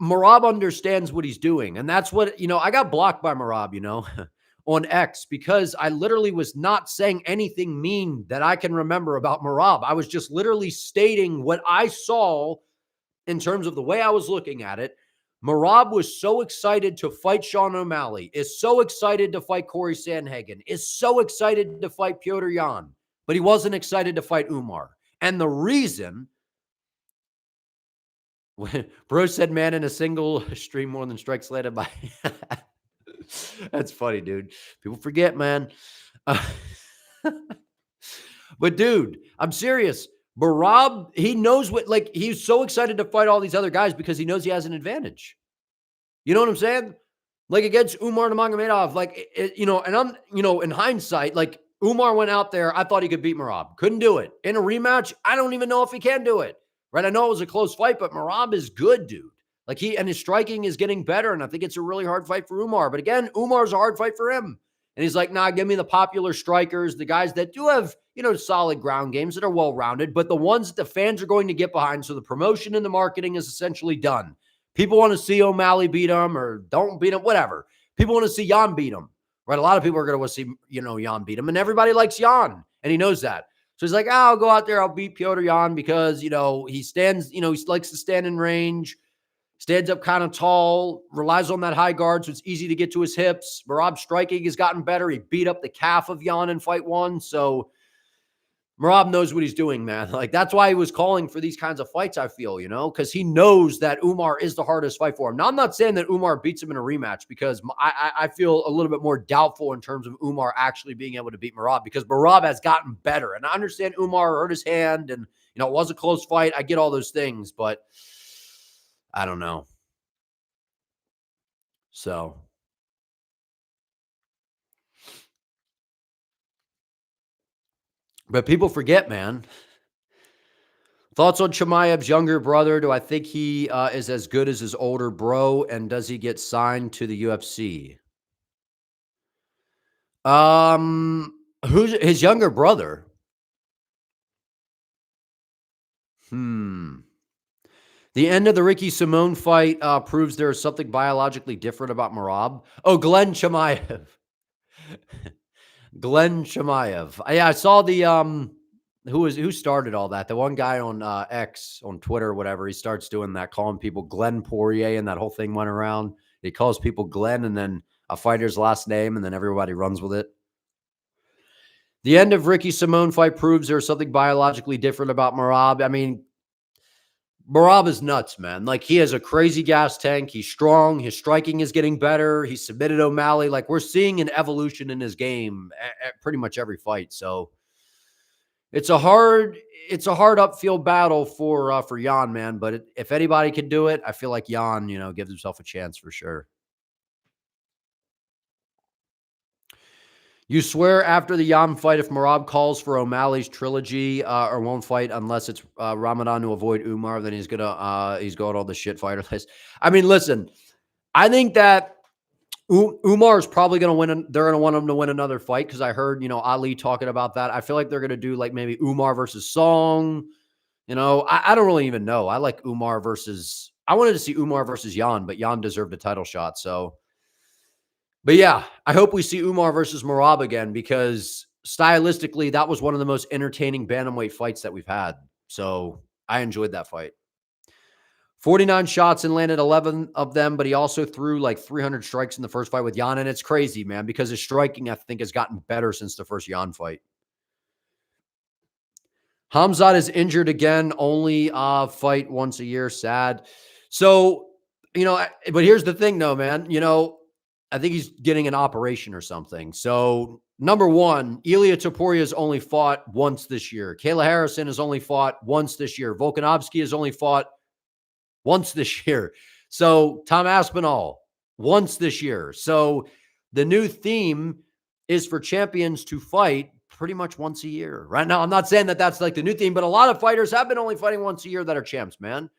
Merab understands what he's doing. And that's what, I got blocked by Merab, on X because I literally was not saying anything mean that I can remember about Merab. I was just literally stating what I saw in terms of the way I was looking at it. Merab was so excited to fight Sean O'Malley, is so excited to fight Corey Sandhagen, is so excited to fight Petr Yan, but he wasn't excited to fight Umar. And the reason, Bro said, man, in a single stream more than strikes landed by... That's funny, dude. People forget, man. But dude, I'm serious. Merab, he knows he's so excited to fight all these other guys because he knows he has an advantage. You know what I'm saying? Like against Umar Nurmagomedov, and I'm, in hindsight, like Umar went out there. I thought he could beat Merab. Couldn't do it. In a rematch, I don't even know if he can do it. Right? I know it was a close fight, but Merab is good, dude. Like his striking is getting better, and I think it's a really hard fight for Umar. But again, Umar's a hard fight for him. And he's like, nah, give me the popular strikers, the guys that do have, solid ground games that are well-rounded, but the ones that the fans are going to get behind. So the promotion and the marketing is essentially done. People want to see O'Malley beat him or don't beat him, whatever. People want to see Yan beat him, right? A lot of people are going to want to see, Yan beat him, and everybody likes Yan, and he knows that. So he's like, I'll go out there, I'll beat Petr Yan because, he stands, he likes to stand in range. Stands up kind of tall, relies on that high guard, so it's easy to get to his hips. Merab's striking has gotten better. He beat up the calf of Yan in fight 1. So Merab knows what he's doing, man. Like, that's why he was calling for these kinds of fights, I feel, because he knows that Umar is the hardest fight for him. Now, I'm not saying that Umar beats him in a rematch because I feel a little bit more doubtful in terms of Umar actually being able to beat Merab because Merab has gotten better. And I understand Umar hurt his hand and, it was a close fight. I get all those things, but I don't know. So, but people forget, man. Thoughts on Chimaev's younger brother? Do I think he is as good as his older bro? And does he get signed to the UFC? Who's his younger brother? The end of the Ricky Simone fight proves there is something biologically different about Merab. Oh, Glenn Chimaev. Glenn Chimaev. Yeah, I saw the who started all that. The one guy on X on Twitter or whatever. He starts doing that, calling people Glenn Poirier, and that whole thing went around. He calls people Glenn and then a fighter's last name, and then everybody runs with it. The end of Ricky Simone fight proves there's something biologically different about Merab. I mean, Merab is nuts, man. Like, he has a crazy gas tank. He's strong. His striking is getting better. He submitted O'Malley. Like, we're seeing an evolution in his game at pretty much every fight. So it's a hard upfield battle for Jan, man. But if anybody can do it, I feel like Jan, gives himself a chance for sure. You swear after the Jan fight, if Merab calls for O'Malley's trilogy or won't fight unless it's Ramadan to avoid Umar, then he's going on the shit fighter list. I mean, listen, I think that Umar is probably going to win. They're going to want him to win another fight because I heard, Ali talking about that. I feel like they're going to do like maybe Umar versus Song. I don't really even know. I like Umar versus – I wanted to see Umar versus Jan, but Jan deserved a title shot, so – but yeah, I hope we see Umar versus Merab again because stylistically, that was one of the most entertaining bantamweight fights that we've had. So I enjoyed that fight. 49 shots and landed 11 of them, but he also threw like 300 strikes in the first fight with Jan. And it's crazy, man, because his striking, I think, has gotten better since the first Jan fight. Khamzat is injured again, only fight once a year. Sad. So, but here's the thing, though, man. I think he's getting an operation or something. So, number one, Ilia Topuria has only fought once this year. Kayla Harrison has only fought once this year. Volkanovski has only fought once this year. So, Tom Aspinall, once this year. So, the new theme is for champions to fight pretty much once a year. Right now, I'm not saying that that's like the new theme, but a lot of fighters have been only fighting once a year that are champs, man.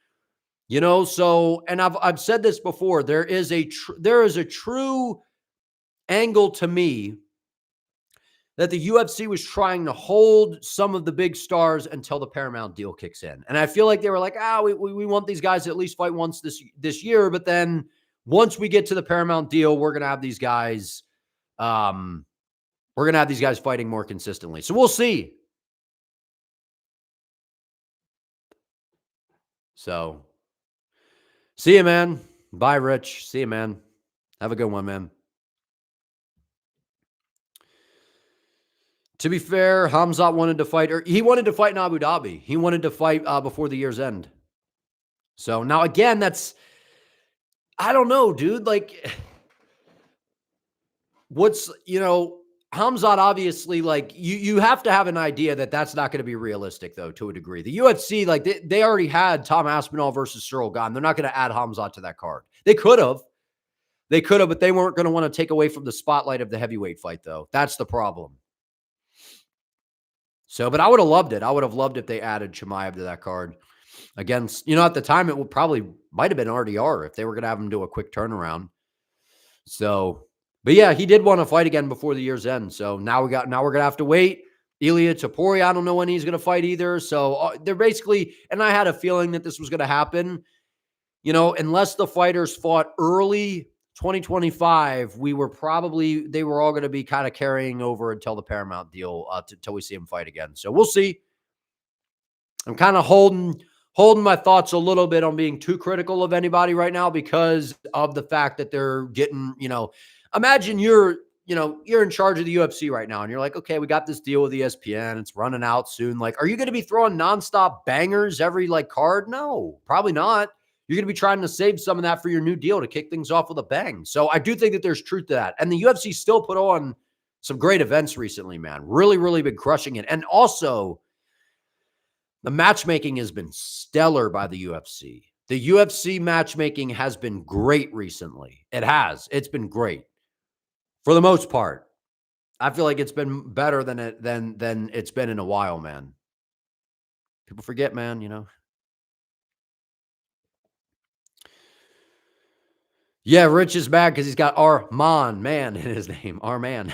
So, and I've said this before, there is a true angle to me that the UFC was trying to hold some of the big stars until the Paramount deal kicks in. And I feel like they were like, we want these guys to at least fight once this year. But then once we get to the Paramount deal, we're going to have these guys, fighting more consistently. So we'll see. So see you, man. Bye, Rich. See you, man. Have a good one, man. To be fair, Khamzat wanted to fight, or he wanted to fight in Abu Dhabi. He wanted to fight before the year's end. So now again, I don't know, dude. Like, Khamzat obviously, like, you have to have an idea that that's not going to be realistic, though, to a degree. The UFC, like, they already had Tom Aspinall versus Cyril Gane. They're not going to add Khamzat to that card. They could have, but they weren't going to want to take away from the spotlight of the heavyweight fight, though. That's the problem. So, but I would have loved it. I would have loved if they added Chimaev to that card against, at the time it might have been RDR if they were going to have him do a quick turnaround. So, but yeah, he did want to fight again before the year's end. So now we're going to have to wait. Ilia Topuria, I don't know when he's going to fight either. So they're basically, and I had a feeling that this was going to happen, unless the fighters fought early 2025, they were all going to be kind of carrying over until the Paramount deal, until we see him fight again. So we'll see. I'm kind of holding my thoughts a little bit on being too critical of anybody right now because of the fact that they're getting, imagine you're in charge of the UFC right now and you're like, okay, we got this deal with ESPN. It's running out soon. Like, are you going to be throwing nonstop bangers every card? No, probably not. You're going to be trying to save some of that for your new deal to kick things off with a bang. So I do think that there's truth to that. And the UFC still put on some great events recently, man. Really, really been crushing it. And also, the matchmaking has been stellar by the UFC. The UFC matchmaking has been great recently. It has. It's been great. For the most part. I feel like it's been better than it's been in a while, man. People forget, man, Yeah, Rich is mad because he's got Arman, man, in his name. Arman.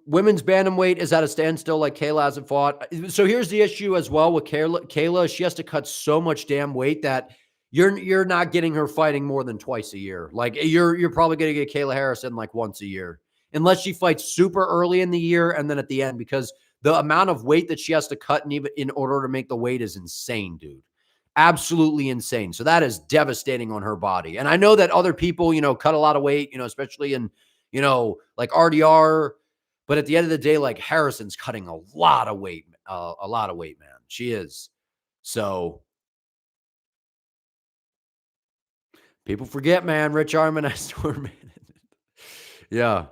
Women's bantamweight is at a standstill, like Kayla hasn't fought. So here's the issue as well with Kayla. She has to cut so much damn weight that you're not getting her fighting more than twice a year. Like you're probably going to get Kayla Harrison like once a year, unless she fights super early in the year and then at the end, because the amount of weight that she has to cut in order to make the weight is insane, dude. Absolutely insane. So that is devastating on her body. And I know that other people, cut a lot of weight, especially in, like RDR, But at the end of the day, like Harrison's cutting a lot of weight, man. She is. So people forget, man. Rich Arman has Storm. Yeah.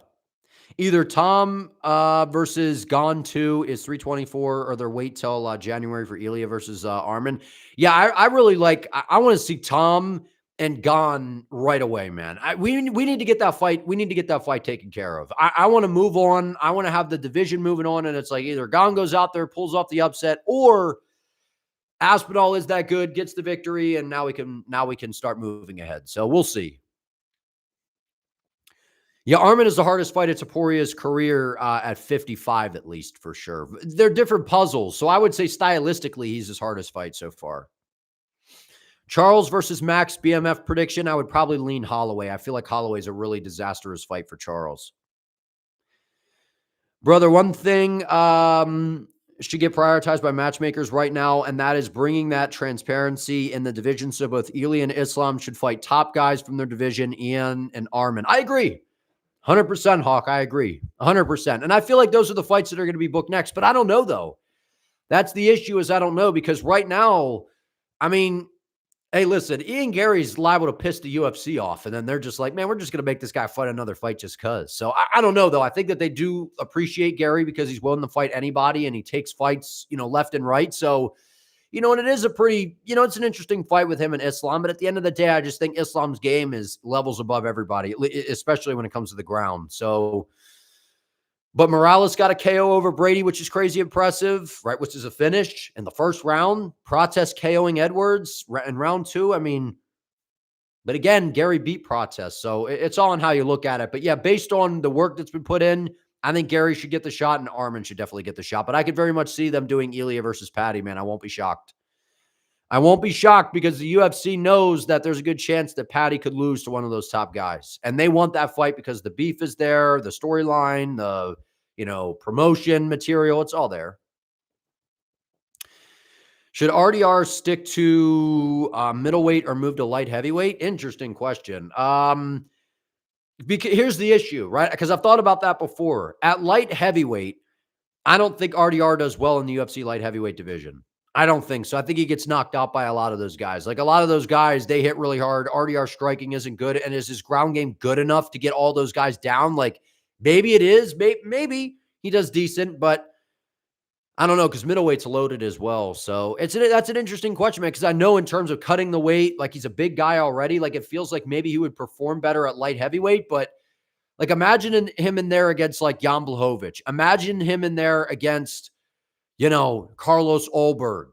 Either Tom versus Gone 2 is 324, or their wait till January for Ilia versus Arman. Yeah, I really like. I want to see Tom and Gone right away, man. We need to get that fight. We need to get that fight taken care of. I want to move on. I want to have the division moving on, and it's like either Gone goes out there, pulls off the upset, or Aspinall is that good, gets the victory, and now we can start moving ahead. So we'll see. Yeah, Arman is the hardest fight at Toporia's career at 55, at least, for sure. They're different puzzles, so I would say stylistically, he's his hardest fight so far. Charles versus Max, BMF prediction, I would probably lean Holloway. I feel like Holloway's a really disastrous fight for Charles. Brother, one thing should get prioritized by matchmakers right now, and that is bringing that transparency in the division, so both Ilia and Islam should fight top guys from their division, Ian and Arman. I agree. 100%, Hawk. I agree. 100%. And I feel like those are the fights that are going to be booked next. But I don't know, though. That's the issue, is I don't know. Because right now, I mean, hey, listen, Ian Garry's liable to piss the UFC off. And then they're just like, man, we're just going to make this guy fight another fight just because. So I don't know, though. I think that they do appreciate Garry because he's willing to fight anybody. And he takes fights, left and right. So, and it is a pretty, it's an interesting fight with him and Islam. But at the end of the day, I just think Islam's game is levels above everybody, especially when it comes to the ground. So, but Morales got a KO over Brady, which is crazy impressive, right? Which is a finish in the first round. Protest KOing Edwards in round 2. I mean, but again, Garry beat Protest. So it's all on how you look at it. But yeah, based on the work that's been put in, I think Garry should get the shot and Arman should definitely get the shot. But I could very much see them doing Ilia versus Patty, man. I won't be shocked. I won't be shocked because the UFC knows that there's a good chance that Patty could lose to one of those top guys. And they want that fight because the beef is there, the storyline, the, promotion material, it's all there. Should RDR stick to middleweight or move to light heavyweight? Interesting question. Because here's the issue, right? Because I've thought about that before. At light heavyweight, I don't think RDR does well in the UFC light heavyweight division. I don't think so. I think he gets knocked out by a lot of those guys. Like a lot of those guys, they hit really hard. RDR striking isn't good. And is his ground game good enough to get all those guys down? Like maybe it is. Maybe he does decent, but I don't know, because middleweight's loaded as well. So that's an interesting question, man, because I know in terms of cutting the weight, like he's a big guy already. Like it feels like maybe he would perform better at light heavyweight, but like imagine him in there against like Jan Blachowicz. Imagine him in there against, Carlos Ulberg,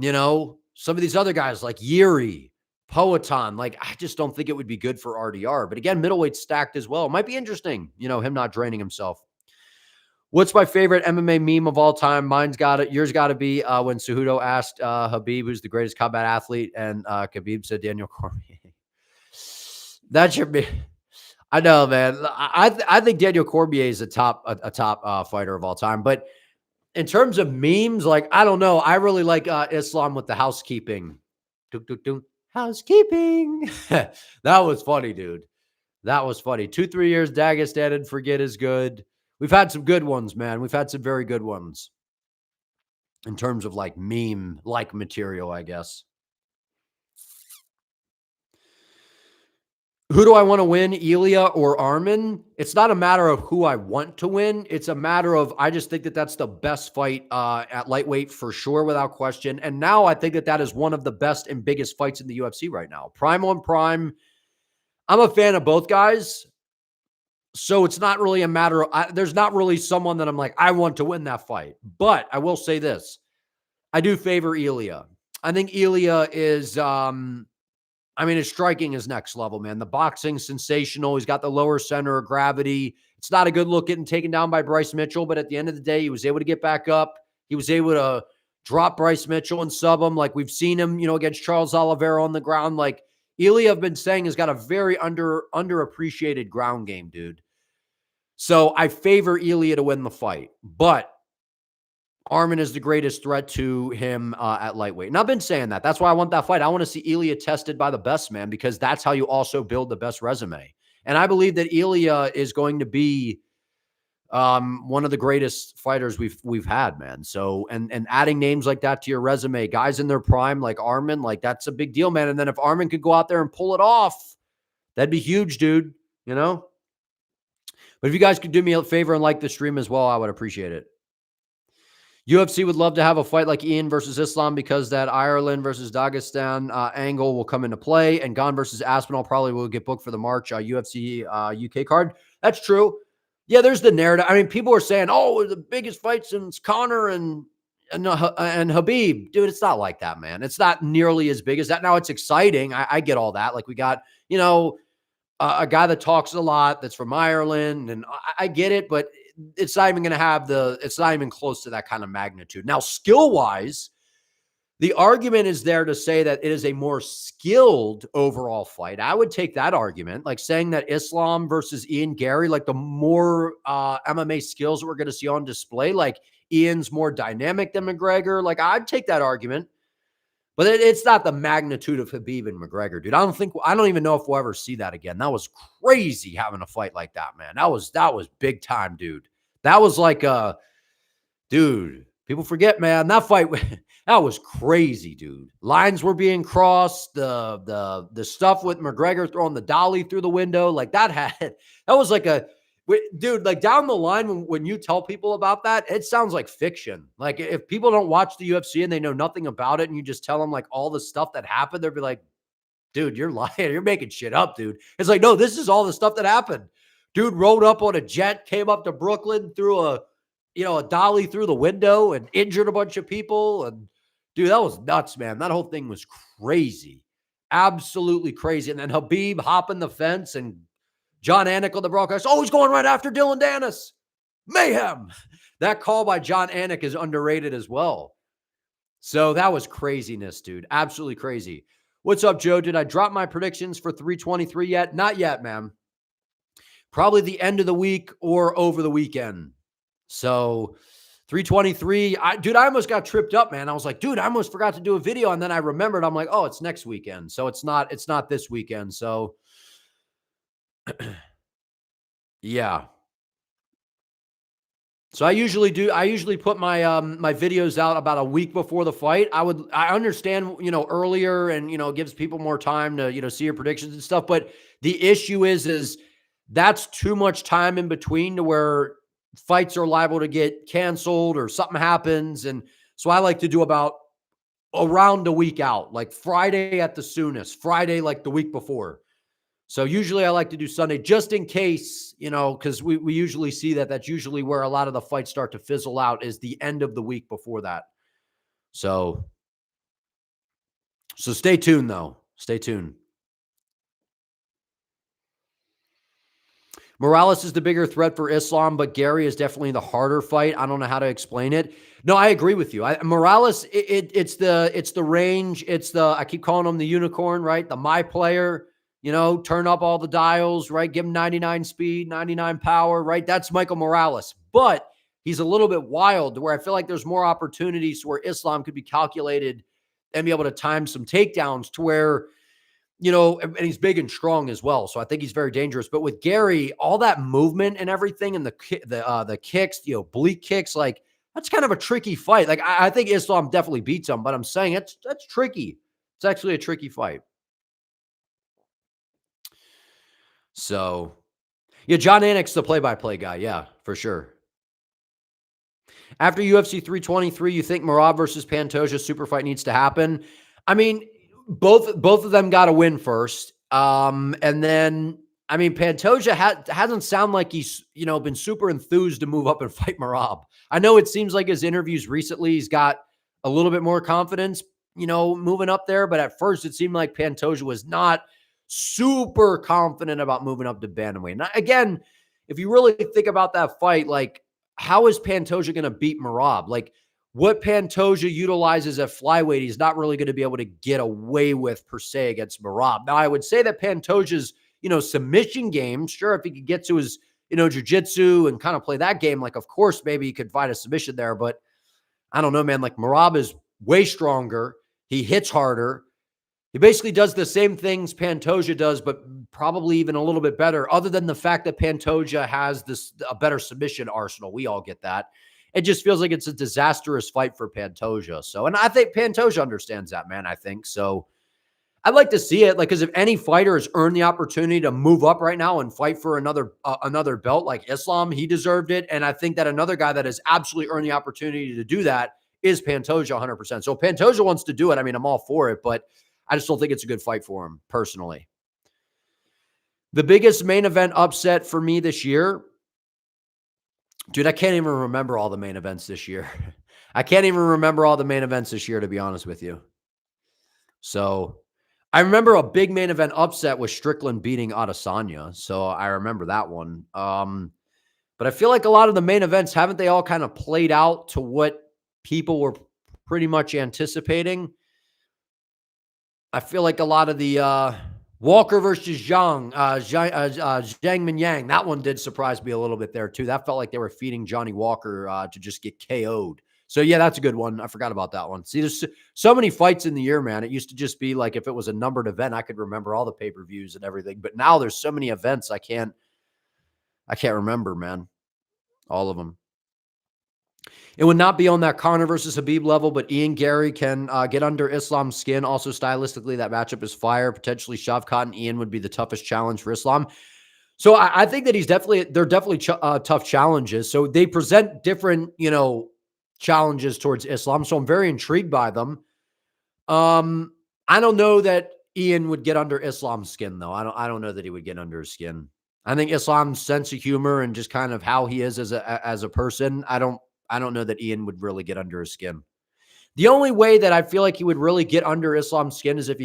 some of these other guys like Yuri, Poatan. Like I just don't think it would be good for RDR. But again, middleweight's stacked as well. It might be interesting, him not draining himself. What's my favorite MMA meme of all time? Mine's got it. Yours got to be when Cejudo asked Khabib who's the greatest combat athlete, and Khabib said Daniel Cormier. That should be. I know, man. I think Daniel Cormier is a top fighter of all time. But in terms of memes, like I don't know. I really like Islam with the housekeeping. Housekeeping. That was funny, dude. That was funny. 2-3 years Dagestan and forget is good. We've had some good ones, man. We've had some very good ones in terms of like meme-like material, I guess. Who do I want to win, Ilia or Arman? It's not a matter of who I want to win. It's a matter of I just think that that's the best fight at lightweight for sure, without question. And now I think that that is one of the best and biggest fights in the UFC right now. Prime on prime. I'm a fan of both guys. So it's not really a matter of, there's not really someone that I'm like, I want to win that fight. But I will say this. I do favor Ilia. I think Ilia is, his striking is next level, man. The boxing's sensational. He's got the lower center of gravity. It's not a good look getting taken down by Bryce Mitchell, but at the end of the day, he was able to get back up. He was able to drop Bryce Mitchell and sub him. Like we've seen him, against Charles Oliveira on the ground. Like Ilia, I've been saying, has got a very underappreciated ground game, dude. So I favor Ilia to win the fight, but Arman is the greatest threat to him at lightweight. And I've been saying that. That's why I want that fight. I want to see Ilia tested by the best, man, because that's how you also build the best resume. And I believe that Ilia is going to be one of the greatest fighters we've had, man. So, and adding names like that to your resume, guys in their prime, like Arman, like that's a big deal, man. And then if Arman could go out there and pull it off, that'd be huge, dude, you know? But if you guys could do me a favor and like the stream as well, I would appreciate it. UFC would love to have a fight like Ian versus Islam because that Ireland versus Dagestan angle will come into play, and Gane versus Aspinall probably will get booked for the March UFC UK card. That's true. Yeah, there's the narrative. I mean, people are saying, "Oh, the biggest fight since Conor and Habib." Dude, it's not like that, man. It's not nearly as big as that. Now it's exciting. I get all that. Like we got, a guy that talks a lot that's from Ireland, and I get it, but it's not even going to have it's not even close to that kind of magnitude. Now, skill-wise, the argument is there to say that it is a more skilled overall fight. I would take that argument, like saying that Islam versus Ian Garry, like the more MMA skills that we're going to see on display, like Ian's more dynamic than McGregor. Like I'd take that argument, but it's not the magnitude of Habib and McGregor, dude. I don't even know if we'll ever see that again. That was crazy having a fight like that, man. That was big time, dude. That was like dude, people forget, man, that fight, that was crazy, dude. Lines were being crossed. The stuff with McGregor throwing the dolly through the window, like that was like dude, like down the line, when you tell people about that, it sounds like fiction. Like if people don't watch the UFC and they know nothing about it and you just tell them like all the stuff that happened, they'll be like, dude, you're lying. You're making shit up, dude. It's like, no, this is all the stuff that happened. Dude rode up on a jet, came up to Brooklyn, threw a dolly through the window and injured a bunch of people. And dude, that was nuts, man. That whole thing was crazy. Absolutely crazy. And then Habib hopping the fence and John Anik on the broadcast. Oh, he's going right after Dylan Dennis. Mayhem. That call by John Anik is underrated as well. So that was craziness, dude. Absolutely crazy. What's up, Joe? Did I drop my predictions for 323 yet? Not yet, man. Probably the end of the week or over the weekend. So 323, I almost got tripped up, man. I was like, dude, I almost forgot to do a video. And then I remembered, I'm like, oh, it's next weekend. So it's not this weekend. So yeah. So I usually put my my videos out about a week before the fight. I understand, earlier and, it gives people more time to, see your predictions and stuff. But the issue is that's too much time in between to where fights are liable to get canceled or something happens. And so I like to do about around a week out, like Friday at the soonest, Friday, like the week before. So usually I like to do Sunday just in case, because we usually see that's usually where a lot of the fights start to fizzle out is the end of the week before that. So stay tuned though. Stay tuned. Morales is the bigger threat for Islam, but Garry is definitely the harder fight. I don't know how to explain it. No, I agree with you. Morales, it's the range. I keep calling him the unicorn, right? The my player, turn up all the dials, right? Give him 99 speed, 99 power, right? That's Michael Morales. But he's a little bit wild to where I feel like there's more opportunities where Islam could be calculated and be able to time some takedowns to where, and he's big and strong as well. So I think he's very dangerous. But with Garry, all that movement and everything and the kicks, oblique kicks, like that's kind of a tricky fight. Like I think Islam definitely beats him, but I'm saying that's tricky. It's actually a tricky fight. So yeah, John Anik's the play-by-play guy. Yeah, for sure. After UFC 323, you think Merab versus Pantoja super fight needs to happen? I mean, both of them got to win first. And then, I mean, Pantoja hasn't sound like he's, been super enthused to move up and fight Merab. I know it seems like his interviews recently, he's got a little bit more confidence, moving up there. But at first it seemed like Pantoja was not super confident about moving up to bantamweight. Now, again, if you really think about that fight, like how is Pantoja going to beat Merab? Like, what Pantoja utilizes at flyweight, he's not really going to be able to get away with per se against Merab. Now, I would say that Pantoja's, submission game, sure, if he could get to his, jiu-jitsu and kind of play that game, like, of course, maybe he could find a submission there. But I don't know, man. Like, Merab is way stronger. He hits harder. He basically does the same things Pantoja does, but probably even a little bit better, other than the fact that Pantoja has a better submission arsenal. We all get that. It just feels like it's a disastrous fight for Pantoja. So, and I think Pantoja understands that, man, I think. So I'd like to see it, like, because if any fighter has earned the opportunity to move up right now and fight for another belt like Islam, he deserved it. And I think that another guy that has absolutely earned the opportunity to do that is Pantoja 100%. So if Pantoja wants to do it, I mean, I'm all for it, but I just don't think it's a good fight for him, personally. The biggest main event upset for me this year, dude, I can't even remember all the main events this year. I can't even remember all the main events this year, to be honest with you. So I remember a big main event upset was Strickland beating Adesanya. So I remember that one. But I feel like a lot of the main events, haven't they all kind of played out to what people were pretty much anticipating? I feel like a lot of the Walker versus Zhang Mingyang, that one did surprise me a little bit there too. That felt like they were feeding Johnny Walker to just get KO'd. So yeah, that's a good one. I forgot about that one. See, there's so many fights in the year, man. It used to just be like, if it was a numbered event, I could remember all the pay-per-views and everything. But now there's so many events, I can't remember, man. All of them. It would not be on that Conor versus Khabib level, but Ian Garry can get under Islam's skin. Also, stylistically, that matchup is fire. Potentially, Shavkat and Ian would be the toughest challenge for Islam. So I think that they're definitely tough challenges. So they present different, challenges towards Islam. So I'm very intrigued by them. I don't know that Ian would get under Islam's skin, though. I don't know that he would get under his skin. I think Islam's sense of humor and just kind of how he is as a person, I don't know that Ian would really get under his skin. The only way that I feel like he would really get under Islam's skin is if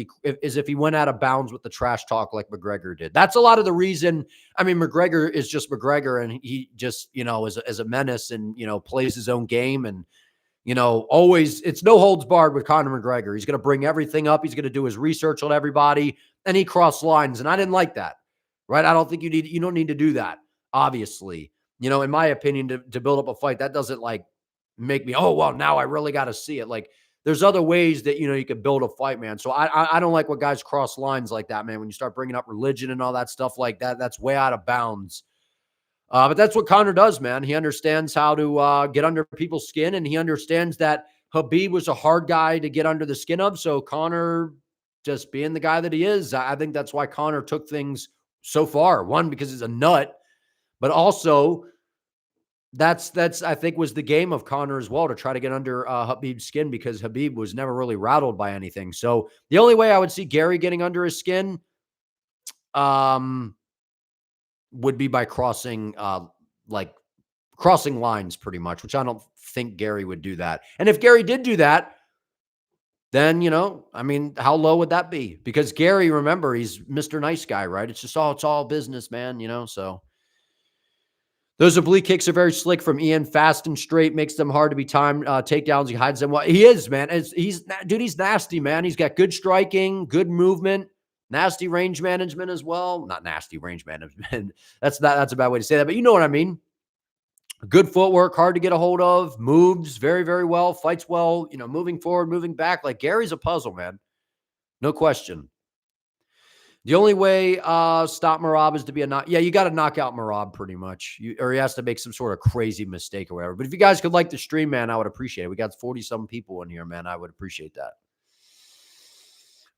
he went out of bounds with the trash talk like McGregor did. That's a lot of the reason. I mean, McGregor is just McGregor, and he just, is a menace and, plays his own game. And, always, it's no holds barred with Conor McGregor. He's going to bring everything up. He's going to do his research on everybody, and he crossed lines. And I didn't like that, right? I don't think you don't need to do that, obviously. In my opinion, to build up a fight, that doesn't make me, oh, well, now I really got to see it. Like, there's other ways that, you can build a fight, man. So I don't like when guys cross lines like that, man. When you start bringing up religion and all that stuff like that, that's way out of bounds. But that's what Conor does, man. He understands how to get under people's skin, and he understands that Khabib was a hard guy to get under the skin of. So Conor, just being the guy that he is, I think that's why Conor took things so far. One, because he's a nut, but also that's I think was the game of Conor as well, to try to get under Khabib's skin, because Khabib was never really rattled by anything. So the only way I would see Garry getting under his skin would be by crossing lines pretty much, which I don't think Garry would do that. And if Garry did do that, then, I mean, how low would that be? Because Garry, remember, he's Mr. Nice Guy, right? It's just it's all business, man, so. Those oblique kicks are very slick from Ian, fast and straight, makes them hard to be timed. Takedowns, he hides them well. He is, man. He's nasty, man. He's got good striking, good movement, nasty range management as well. Not nasty range management. That's a bad way to say that, but you know what I mean. Good footwork, hard to get a hold of, moves very, very well, fights well, moving forward, moving back. Like, Gary's a puzzle, man. No question. The only way stop Merab is to be you got to knock out Merab pretty much. Or he has to make some sort of crazy mistake or whatever. But if you guys could like the stream, man, I would appreciate it. We got 40-some people in here, man. I would appreciate that.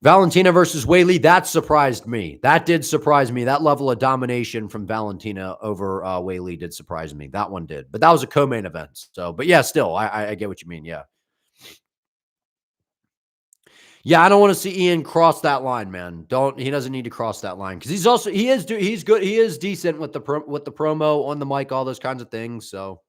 Valentina versus Weili, that surprised me. That did surprise me. That level of domination from Valentina over Weili did surprise me. That one did. But that was a co-main event. So, but yeah, still, I get what you mean. Yeah. Yeah, I don't want to see Ian cross that line, man. He doesn't need to cross that line, because he's good. He is decent with the promo on the mic, all those kinds of things. So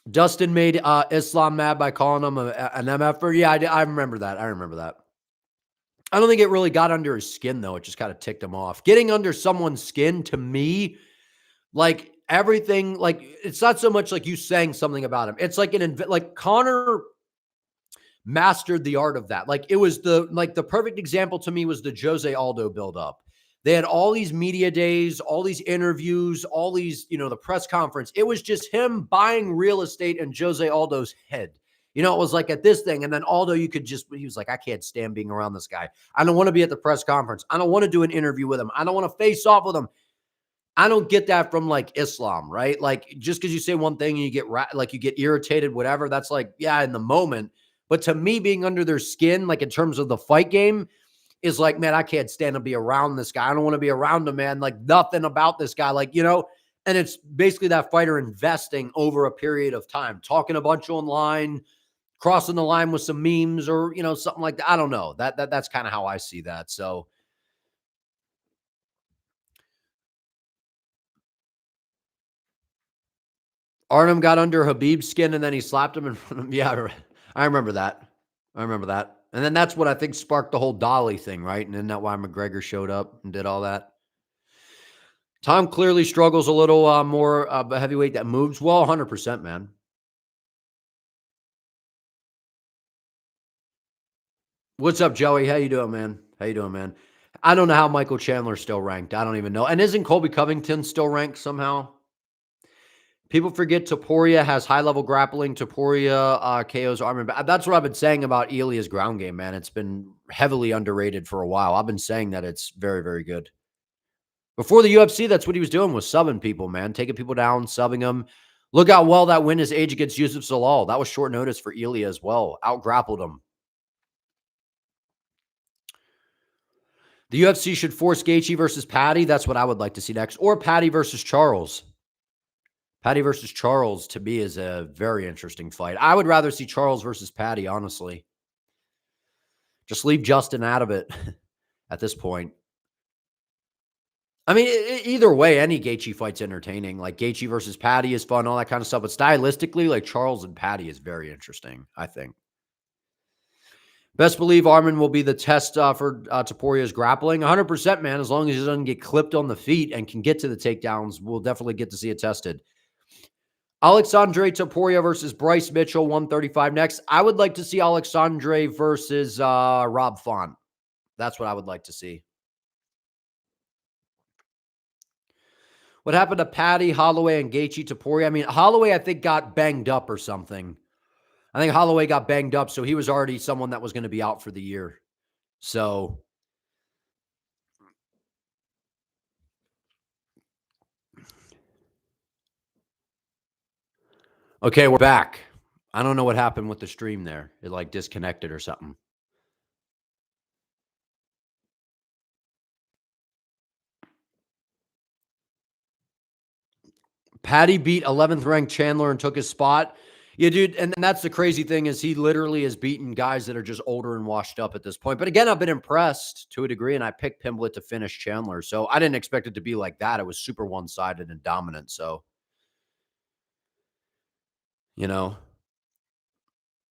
Dustin made Islam mad by calling him an MFer. Yeah, I remember that. I don't think it really got under his skin, though. It just kind of ticked him off. Getting under someone's skin, to me, like everything, like it's not so much like you saying something about him. It's like like Conor mastered the art of that. Like, it was the perfect example to me was the Jose Aldo buildup. They had all these media days, all these interviews, all these, the press conference. It was just him buying real estate in Jose Aldo's head. It was like at this thing. And then Aldo, he was like, I can't stand being around this guy. I don't want to be at the press conference. I don't want to do an interview with him. I don't want to face off with him. I don't get that from like Islam, right? Like just because you say one thing and you get irritated, whatever, that's like, yeah, in the moment. But to me, being under their skin, like in terms of the fight game, is like, man, I can't stand to be around this guy. I don't want to be around him, man. Like nothing about this guy, and it's basically that fighter investing over a period of time, talking a bunch online, crossing the line with some memes or, something like that. I don't know. That's kind of how I see that. So Artem got under Habib's skin and then he slapped him in front of him. Yeah, I remember that. And then that's what I think sparked the whole Dolly thing, right? And isn't that why McGregor showed up and did all that? Tom clearly struggles a little more a heavyweight that moves well, 100%, man. What's up, Joey? How you doing, man? I don't know how Michael Chandler's still ranked. I don't even know. And isn't Colby Covington still ranked somehow? People forget Topuria has high-level grappling. Topuria KOs Arman. That's what I've been saying about Ilia's ground game, man. It's been heavily underrated for a while. I've been saying that it's very, very good. Before the UFC, that's what he was doing, was subbing people, man. Taking people down, subbing them. Look how well that win his age against Yusuf Zalal. That was short notice for Ilia as well. Out-grappled him. The UFC should force Gaethje versus Patty. That's what I would like to see next. Or Patty versus Charles. Patty versus Charles, to me, is a very interesting fight. I would rather see Charles versus Patty, honestly. Just leave Justin out of it at this point. I mean, either way, any Gaethje fight's entertaining. Like, Gaethje versus Patty is fun, all that kind of stuff. But stylistically, like, Charles and Patty is very interesting, I think. Best believe Arman will be the test for Topuria's grappling. 100%, man. As long as he doesn't get clipped on the feet and can get to the takedowns, we'll definitely get to see it tested. Alexandre Topuria versus Bryce Mitchell, 135 next. I would like to see Alexandre versus Rob Font. That's what I would like to see. What happened to Patty, Holloway, and Gaethje Topuria? I mean, Holloway, I think, got banged up or something. I think Holloway got banged up, so he was already someone that was going to be out for the year. So, okay, we're back. I don't know what happened with the stream there. It like disconnected or something. Patty beat 11th ranked Chandler and took his spot. Yeah, dude. And that's the crazy thing, is he literally has beaten guys that are just older and washed up at this point. But again, I've been impressed to a degree, and I picked Pimblett to finish Chandler. So I didn't expect it to be like that. It was super one-sided and dominant. So,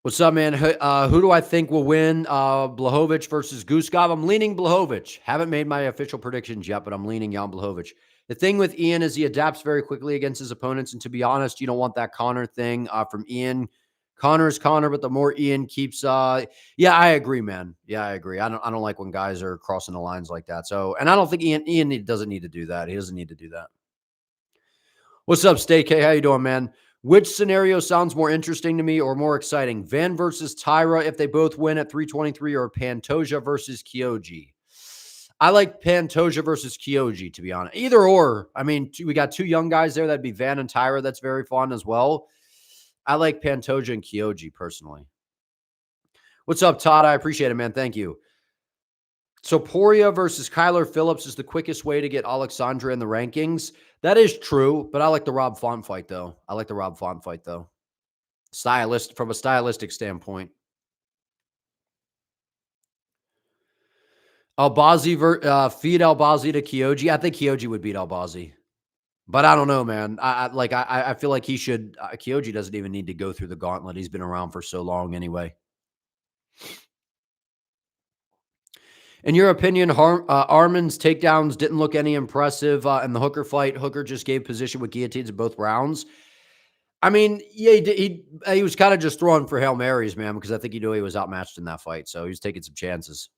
what's up, man? Who do I think will win? Blachowicz versus Guskov. I'm leaning Blachowicz. Haven't made my official predictions yet, but I'm leaning Jan Blachowicz. The thing with Ian is he adapts very quickly against his opponents. And to be honest, you don't want that Connor thing from Ian. Connor is Connor, but the more Ian keeps, yeah, I agree, man. Yeah, I agree. I don't like when guys are crossing the lines like that. So, and I don't think Ian doesn't need to do that. He doesn't need to do that. What's up, Stay K? How you doing, man? Which scenario sounds more interesting to me or more exciting? Van versus Tyra if they both win at 323, or Pantoja versus Kyoji? I like Pantoja versus Kyoji, to be honest. Either or. I mean, we got two young guys there. That'd be Van and Tyra. That's very fun as well. I like Pantoja and Kyoji personally. What's up, Todd? I appreciate it, man. Thank you. So Poirier versus Kyler Phillips is the quickest way to get Alexandre in the rankings. That is true, but I like the Rob Font fight, though. From a stylistic standpoint. Feed Albazi to Kyoji. I think Kyoji would beat Albazi. But I don't know, man. I feel like he should. Kyoji doesn't even need to go through the gauntlet. He's been around for so long anyway. In your opinion, Arman's takedowns didn't look any impressive in the Hooker fight. Hooker just gave position with guillotines in both rounds. I mean, yeah, he was kind of just throwing for Hail Marys, man, because I think he knew he was outmatched in that fight. So he was taking some chances.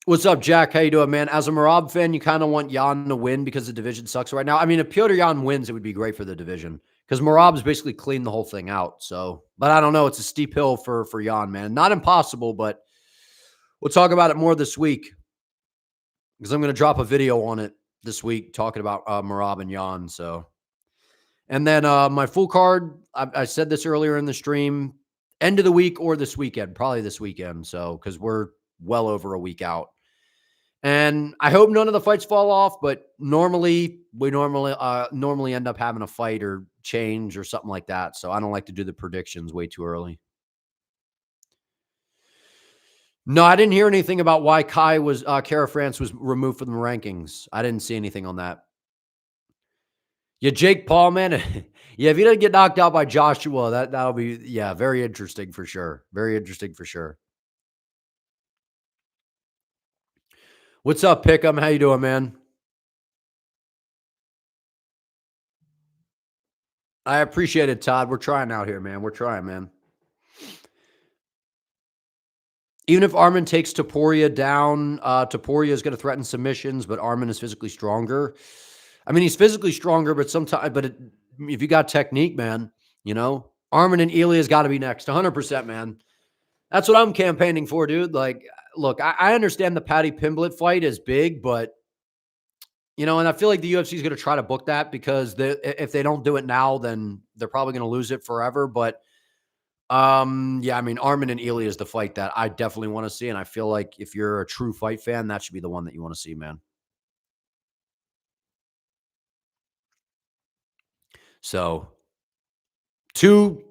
What's up, Jack? How you doing, man? As a Merab fan, you kind of want Jan to win because the division sucks right now. I mean, if Piotr Jan wins, it would be great for the division because Merab's basically cleaned the whole thing out. So, but I don't know. It's a steep hill for Jan, man. Not impossible, but we'll talk about it more this week because I'm going to drop a video on it this week talking about Merab and Jan. So, and then my full card, I said this earlier in the stream, end of the week or this weekend, probably this weekend. So, because we're well over a week out. And I hope none of the fights fall off, but we normally end up having a fight or change or something like that. So I don't like to do the predictions way too early. No, I didn't hear anything about why Kara France was removed from the rankings. I didn't see anything on that. Yeah, Jake Paul, man. Yeah, if he doesn't get knocked out by Joshua, that'll be, very interesting for sure. Very interesting for sure. What's up, Pick'em? How you doing, man? I appreciate it, Todd. We're trying out here, man. We're trying, man. Even if Arman takes Topuria down, Topuria is going to threaten submissions, but Arman is physically stronger. I mean, he's physically stronger, but if you got technique, man, Arman and Ilia's got to be next, 100%, man. That's what I'm campaigning for, dude. Like, look, I understand the Paddy Pimblett fight is big, but, and I feel like the UFC is going to try to book that because if they don't do it now, then they're probably going to lose it forever. But, I mean, Arman and Ilia is the fight that I definitely want to see. And I feel like if you're a true fight fan, that should be the one that you want to see, man. So, two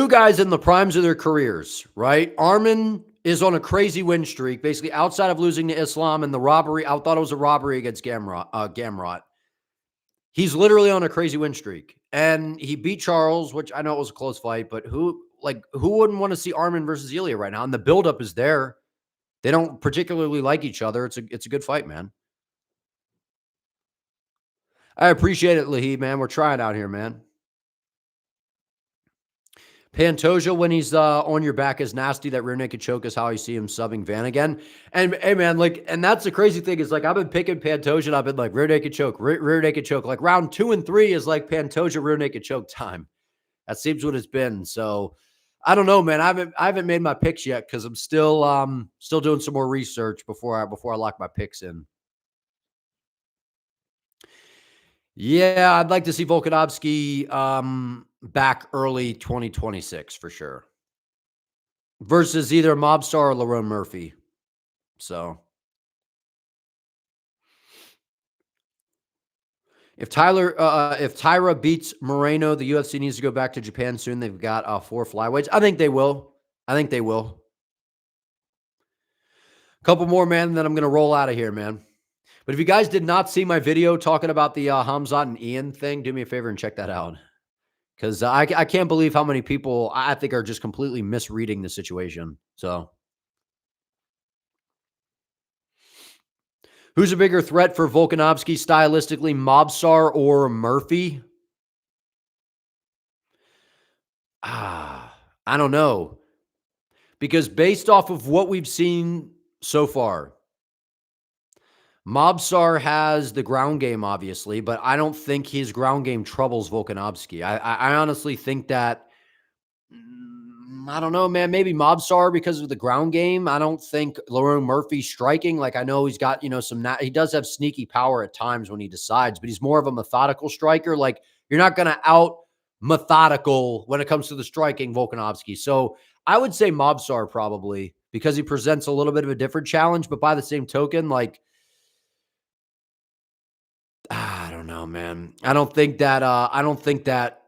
guys in the primes of their careers, right? Arman is on a crazy win streak, basically outside of losing to Islam and the robbery. I thought it was a robbery against Gamrot. He's literally on a crazy win streak. And he beat Charles, which I know it was a close fight, but who wouldn't want to see Arman versus Ilia right now? And the buildup is there. They don't particularly like each other. It's a good fight, man. I appreciate it, Lahib, man. We're trying out here, man. Pantoja, when he's on your back, is nasty. That rear naked choke is how I see him subbing Van again. And hey, man, and that's the crazy thing is I've been picking Pantoja and I've been like rear naked choke, rear naked choke. Like round 2 and 3 is like Pantoja rear naked choke time. That seems what it's been. So I don't know, man. I haven't made my picks yet because I'm still doing some more research before I lock my picks in. Yeah, I'd like to see Volkanovski back early 2026 for sure. Versus either Mobstar or Lerone Murphy. So if Tyra beats Moreno, the UFC needs to go back to Japan soon. They've got 4 flyweights. I think they will. A couple more, man, and then I'm going to roll out of here, man. But if you guys did not see my video talking about the Khamzat and Ian thing, do me a favor and check that out. Because I can't believe how many people I think are just completely misreading the situation. So, who's a bigger threat for Volkanovski stylistically, Mobstar or Murphy? I don't know. Because based off of what we've seen so far, Mobstar has the ground game, obviously, but I don't think his ground game troubles Volkanovski. I honestly think that, I don't know, man, maybe Mobstar because of the ground game. I don't think Lerone Murphy striking. Like, I know he's got, he does have sneaky power at times when he decides, but he's more of a methodical striker. Like, you're not going to out methodical when it comes to the striking Volkanovski. So I would say Mobstar probably because he presents a little bit of a different challenge, but by the same token, like, I don't know, man. I don't think that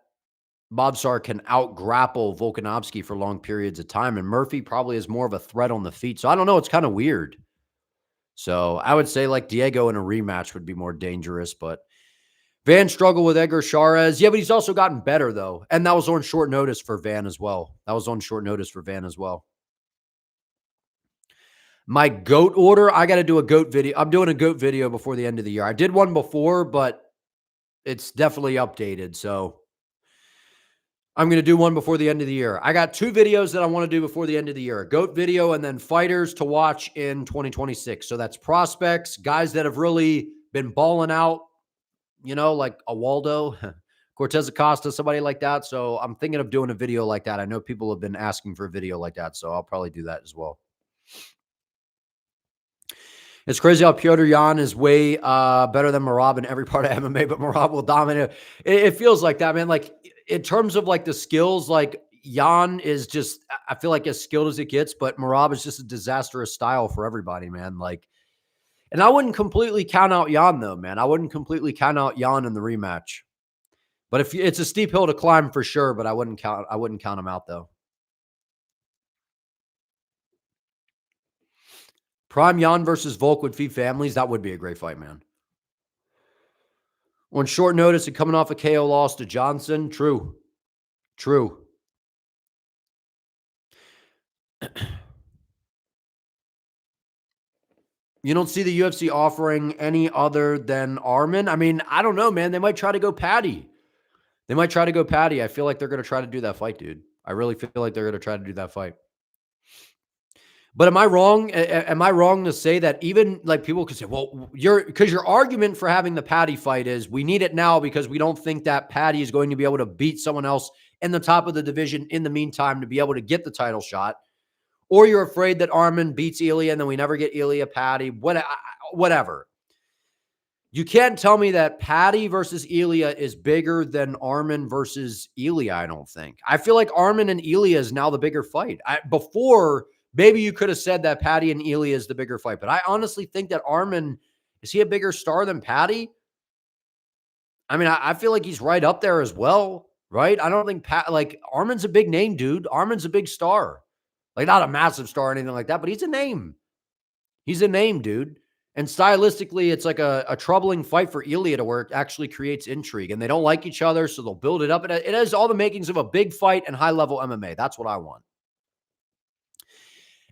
Mobstar can out-grapple Volkanovski for long periods of time, and Murphy probably is more of a threat on the feet. So I don't know. It's kind of weird. So I would say like Diego in a rematch would be more dangerous, but Van struggled with Edgar Chairez. Yeah, but he's also gotten better, though, and that was on short notice for Van as well. My GOAT order, I got to do a GOAT video. I'm doing a GOAT video before the end of the year. I did one before, but it's definitely updated. So I'm going to do one before the end of the year. I got 2 videos that I want to do before the end of the year. A GOAT video and then fighters to watch in 2026. So that's prospects, guys that have really been balling out, like a Waldo, Cortez Acosta, somebody like that. So I'm thinking of doing a video like that. I know people have been asking for a video like that, so I'll probably do that as well. It's crazy how Piotr Jan is way better than Merab in every part of MMA, but Merab will dominate. It feels like that, man. Like in terms of like the skills, like Jan is just, I feel like as skilled as it gets, but Merab is just a disastrous style for everybody, man. Like, and I wouldn't completely count out Jan though, man. I wouldn't completely count out Jan in the rematch. But if it's a steep hill to climb for sure, but I wouldn't count him out though. Prime Jan versus Volk would feed families. That would be a great fight, man. On short notice and coming off a KO loss to Johnson. True. You don't see the UFC offering any other than Arman? I mean, I don't know, man. They might try to go Patty. I feel like they're going to try to do that fight, dude. I really feel like they're going to try to do that fight. But am I wrong? Am I wrong to say that even like people could say, well, because your argument for having the Patty fight is we need it now because we don't think that Patty is going to be able to beat someone else in the top of the division in the meantime to be able to get the title shot. Or you're afraid that Arman beats Ilia and then we never get Ilia Patty, whatever. You can't tell me that Patty versus Ilia is bigger than Arman versus Ilia, I don't think. I feel like Arman and Ilia is now the bigger fight. Before, maybe you could have said that Patty and Ilia is the bigger fight, but I honestly think that Arman, is he a bigger star than Patty? I mean, I feel like he's right up there as well, right? I don't think Arman's a big name, dude. Arman's a big star. Like, not a massive star or anything like that, but he's a name. He's a name, dude. And stylistically, it's like a troubling fight for Ilia to where it actually creates intrigue. And they don't like each other, so they'll build it up. It has all the makings of a big fight and high-level MMA. That's what I want.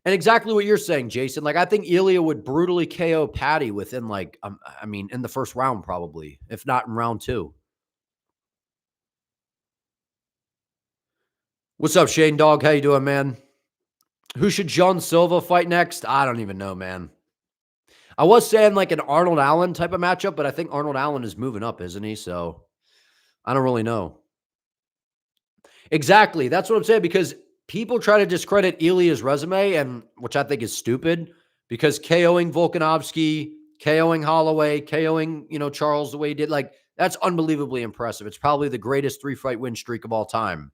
And exactly what you're saying, Jason. Like, I think Ilia would brutally KO Patty within, in the first round probably, if not in round 2. What's up, Shane Dog? How you doing, man? Who should John Silva fight next? I don't even know, man. I was saying like an Arnold Allen type of matchup, but I think Arnold Allen is moving up, isn't he? So I don't really know. Exactly. That's what I'm saying, because people try to discredit Ilia's resume, and which I think is stupid, because KOing Volkanovski, KOing Holloway, KOing, Charles the way he did, like, that's unbelievably impressive. It's probably the greatest 3-fight win streak of all time.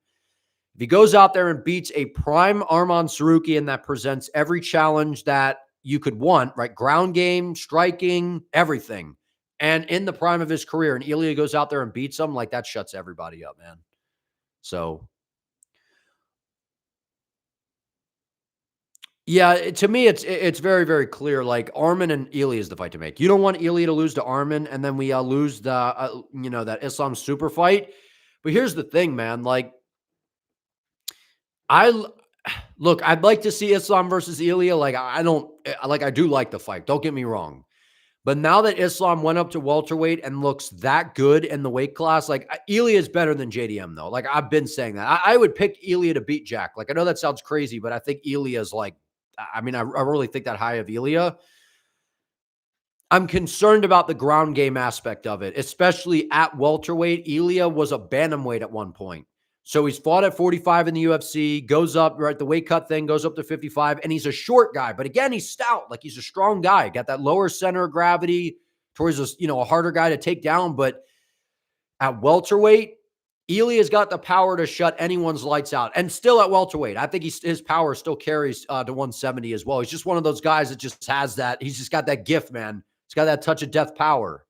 If he goes out there and beats a prime Arman Sarukian that presents every challenge that you could want, right? Ground game, striking, everything. And in the prime of his career, and Ilia goes out there and beats him, like, that shuts everybody up, man. So, yeah, to me, it's very, very clear. Like, Arman and Ilia is the fight to make. You don't want Ilia to lose to Arman, and then we lose the, that Islam super fight. But here's the thing, man. Like, I'd like to see Islam versus Ilia. I do like the fight. Don't get me wrong. But now that Islam went up to welterweight and looks that good in the weight class, like, Ilia is better than JDM though. Like, I've been saying that. I would pick Ilia to beat Jack. Like, I know that sounds crazy, but I think Ilia is I really think that high of Ilia. I'm concerned about the ground game aspect of it, especially at welterweight. Ilia was a bantamweight at one point. So he's fought at 45 in the UFC, goes up, right? The weight cut thing goes up to 55, and he's a short guy. But again, he's stout. Like, he's a strong guy. Got that lower center of gravity towards a harder guy to take down. But at welterweight, Ilia's got the power to shut anyone's lights out. And still at welterweight, I think his power still carries to 170 as well. He's just one of those guys that just has that. He's just got that gift, man. He's got that touch of death power.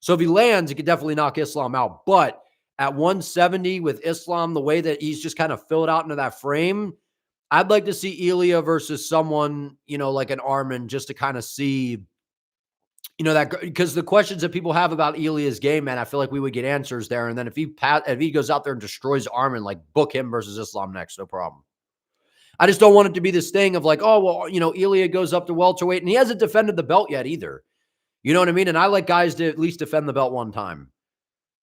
So if he lands, he could definitely knock Islam out. But at 170 with Islam, the way that he's just kind of filled out into that frame, I'd like to see Ilia versus someone, like an Arman, just to kind of see, that, because the questions that people have about Ilia's game, man, I feel like we would get answers there. And then if he goes out there and destroys Arman, like, book him versus Islam next, no problem. I just don't want it to be this thing of like, oh, well, Ilia goes up to welterweight and he hasn't defended the belt yet either. You know what I mean? And I like guys to at least defend the belt one time.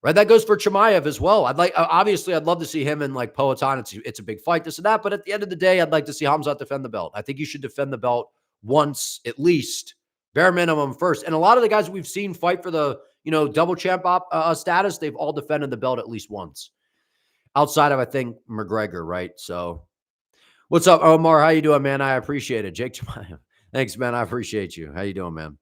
Right, that goes for Chimaev as well. Obviously, I'd love to see him and like Poatan. It's a big fight, this and that. But at the end of the day, I'd like to see Khamzat defend the belt. I think you should defend the belt once at least, bare minimum first. And a lot of the guys we've seen fight for the double champ status, they've all defended the belt at least once. Outside of I think McGregor, right? So, what's up, Omar? How you doing, man? I appreciate it, Jake Chimaev. Thanks, man. I appreciate you. How you doing, man?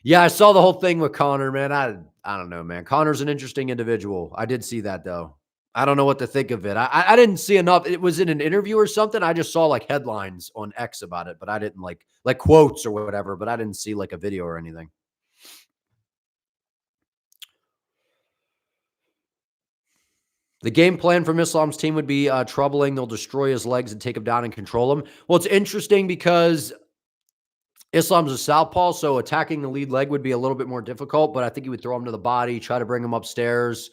Yeah, I saw the whole thing with Connor, man. I don't know, man. Connor's an interesting individual. I did see that, though. I don't know what to think of it. I didn't see enough. It was in an interview or something. I just saw like headlines on X about it, but I didn't like quotes or whatever, but I didn't see like a video or anything. The game plan from Islam's team would be troubling. They'll destroy his legs and take him down and control him. Well, it's interesting because Islam's a southpaw, so attacking the lead leg would be a little bit more difficult, but I think he would throw him to the body, try to bring him upstairs.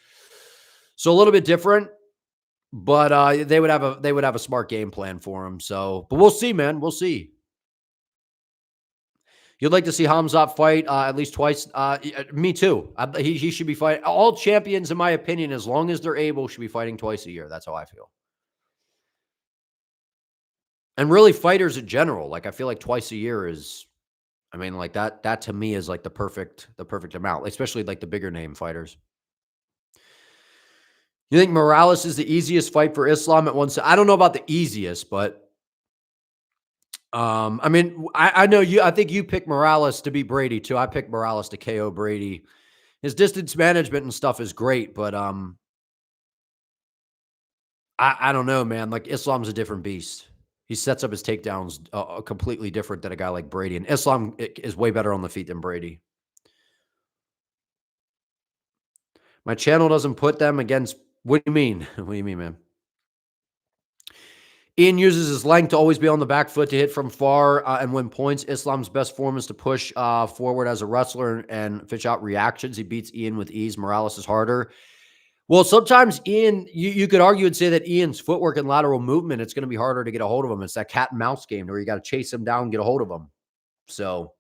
So a little bit different, but they would have a smart game plan for him. So, but we'll see, man. We'll see. You'd like to see Khamzat fight at least twice. Me too. He should be fighting. All champions, in my opinion, as long as they're able, should be fighting twice a year. That's how I feel. And really, fighters in general, like I feel like twice a year is. I mean, like that to me is like the perfect amount, especially like the bigger name fighters. You think Morales is the easiest fight for Islam at one? I don't know about the easiest, but I mean, I know you. I think you picked Morales to beat Brady too. I picked Morales to KO Brady. His distance management and stuff is great, but I don't know, man. Like Islam's a different beast. He sets up his takedowns completely different than a guy like Brady. And Islam is way better on the feet than Brady. My channel doesn't put them against. What do you mean? What do you mean, man? Ian uses his length to always be on the back foot to hit from far and win points. Islam's best form is to push forward as a wrestler and fish out reactions. He beats Ian with ease. Morales is harder. Well, sometimes Ian, you could argue and say that Ian's footwork and lateral movement, it's going to be harder to get a hold of him. It's that cat and mouse game where you got to chase him down and get a hold of him. So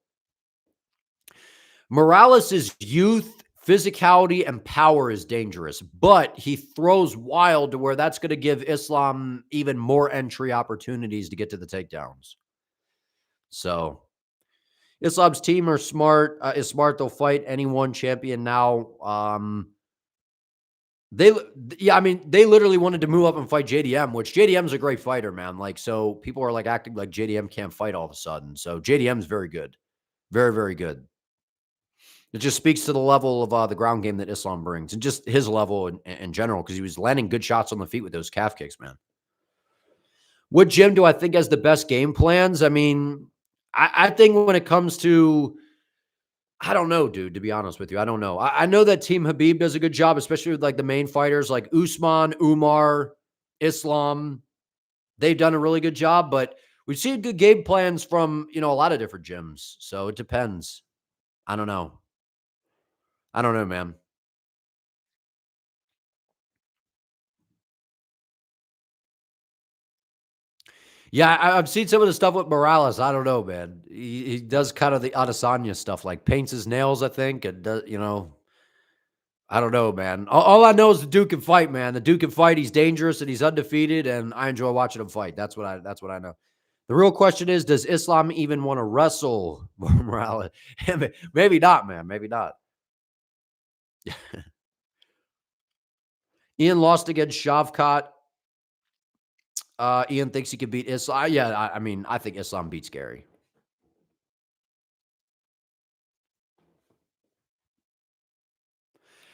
Morales' youth, physicality, and power is dangerous, but he throws wild to where that's going to give Islam even more entry opportunities to get to the takedowns. So Islam's team is smart. They'll fight any one champion now. They literally wanted to move up and fight JDM, which JDM's a great fighter, man. Like, so people are like acting like JDM can't fight all of a sudden. So JDM's very good. Very, very good. It just speaks to the level of the ground game that Islam brings and just his level in general, because he was landing good shots on the feet with those calf kicks, man. What gym do I think has the best game plans? I mean, I think when it comes to, I don't know, dude, to be honest with you. I don't know. I know that Team Habib does a good job, especially with like the main fighters like Usman, Umar, Islam. They've done a really good job, but we've seen good game plans from, a lot of different gyms. So it depends. I don't know. I don't know, man. Yeah, I've seen some of the stuff with Morales. I don't know, man. He does kind of the Adesanya stuff, like paints his nails, I think, and does, I don't know, man. All I know is the dude can fight, man. The dude can fight. He's dangerous and he's undefeated, and I enjoy watching him fight. That's what I know. The real question is, does Islam even want to wrestle Morales? Maybe not, man. Maybe not. Ian lost against Shavkat. Ian thinks he could beat Islam. Yeah, I mean, I think Islam beats Garry.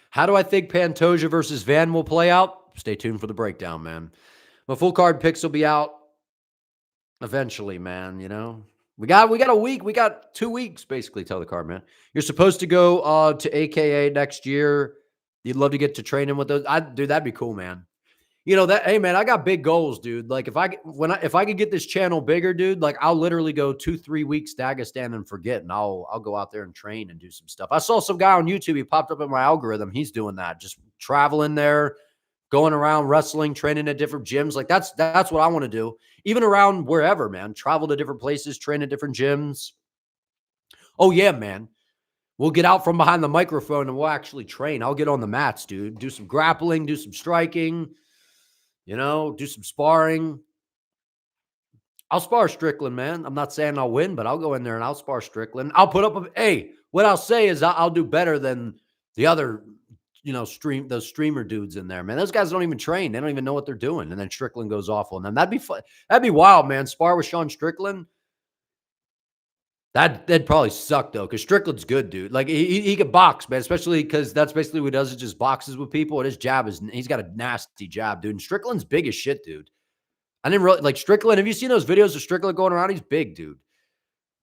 How do I think Pantoja versus Van will play out? Stay tuned for the breakdown, man. My full card picks will be out eventually, man. We got a week. We got 2 weeks, basically, tell the card, man. You're supposed to go to AKA next year. You'd love to get to training with those. Dude, that'd be cool, man. Hey, man, I got big goals, dude. Like if I could get this channel bigger, dude, like I'll literally go 2-3 weeks Dagestan and forget, and I'll go out there and train and do some stuff. I saw some guy on YouTube. He popped up in my algorithm. He's doing that, just traveling there, going around wrestling, training at different gyms. Like that's what I want to do. Even around wherever, man. Travel to different places, train at different gyms. Oh yeah, man. We'll get out from behind the microphone and we'll actually train. I'll get on the mats, dude. Do some grappling, do some striking, do some sparring. I'll spar Strickland, man. I'm not saying I'll win, but I'll go in there and I'll spar Strickland. I'll put up what I'll say is I'll do better than the other, those streamer dudes in there, man. Those guys don't even train. They don't even know what they're doing. And then Strickland goes off on them. That'd be fun. That'd be wild, man. Spar with Sean Strickland. That'd probably suck though, because Strickland's good, dude. Like he could box, man, especially because that's basically what he does, is just boxes with people. And his jab he's got a nasty jab, dude. And Strickland's big as shit, dude. I didn't really like Strickland. Have you seen those videos of Strickland going around? He's big, dude.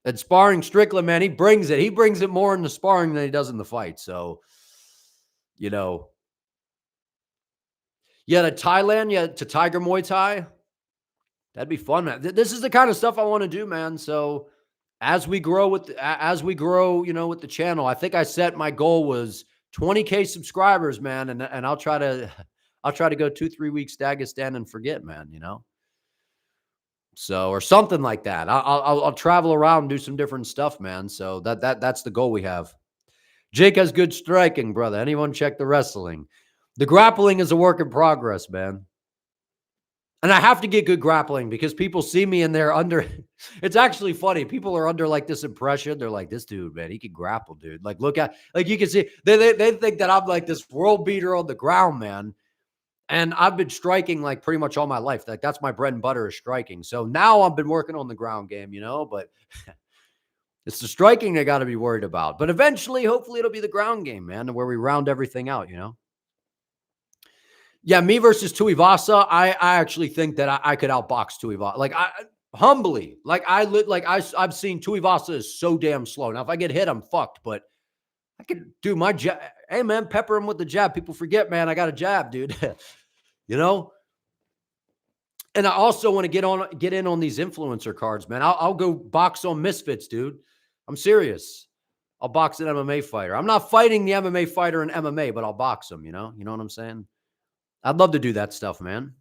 And sparring Strickland, man, he brings it. He brings it more in the sparring than he does in the fight. So, yeah, to Thailand, to Tiger Muay Thai. That'd be fun, man. This is the kind of stuff I want to do, man. So as we grow with the channel, I think I set my goal was 20K subscribers, man. And I'll try to go 2-3 weeks Dagestan and forget, man, So, or something like that. I'll travel around and do some different stuff, man. So that's the goal we have. Jake has good striking, brother. Anyone check the wrestling? The grappling is a work in progress, man. And I have to get good grappling because people see me and they're under. It's actually funny. People are under like this impression. They're like, this dude, man, he can grapple, dude. Like, look at, like, you can see, they think that I'm like this world beater on the ground, man. And I've been striking like pretty much all my life. Like that's my bread and butter is striking. So now I've been working on the ground game, but it's the striking I got to be worried about. But eventually, hopefully it'll be the ground game, man, where we round everything out, Yeah, me versus Tuivasa, I actually think that I could outbox Tuivasa. Like humbly, I've seen Tuivasa is so damn slow. Now, if I get hit, I'm fucked, but I can do my jab. Hey, man, pepper him with the jab. People forget, man, I got a jab, dude. And I also want to get in on these influencer cards, man. I'll go box on Misfits, dude. I'm serious. I'll box an MMA fighter. I'm not fighting the MMA fighter in MMA, but I'll box him, You know what I'm saying? I'd love to do that stuff, man.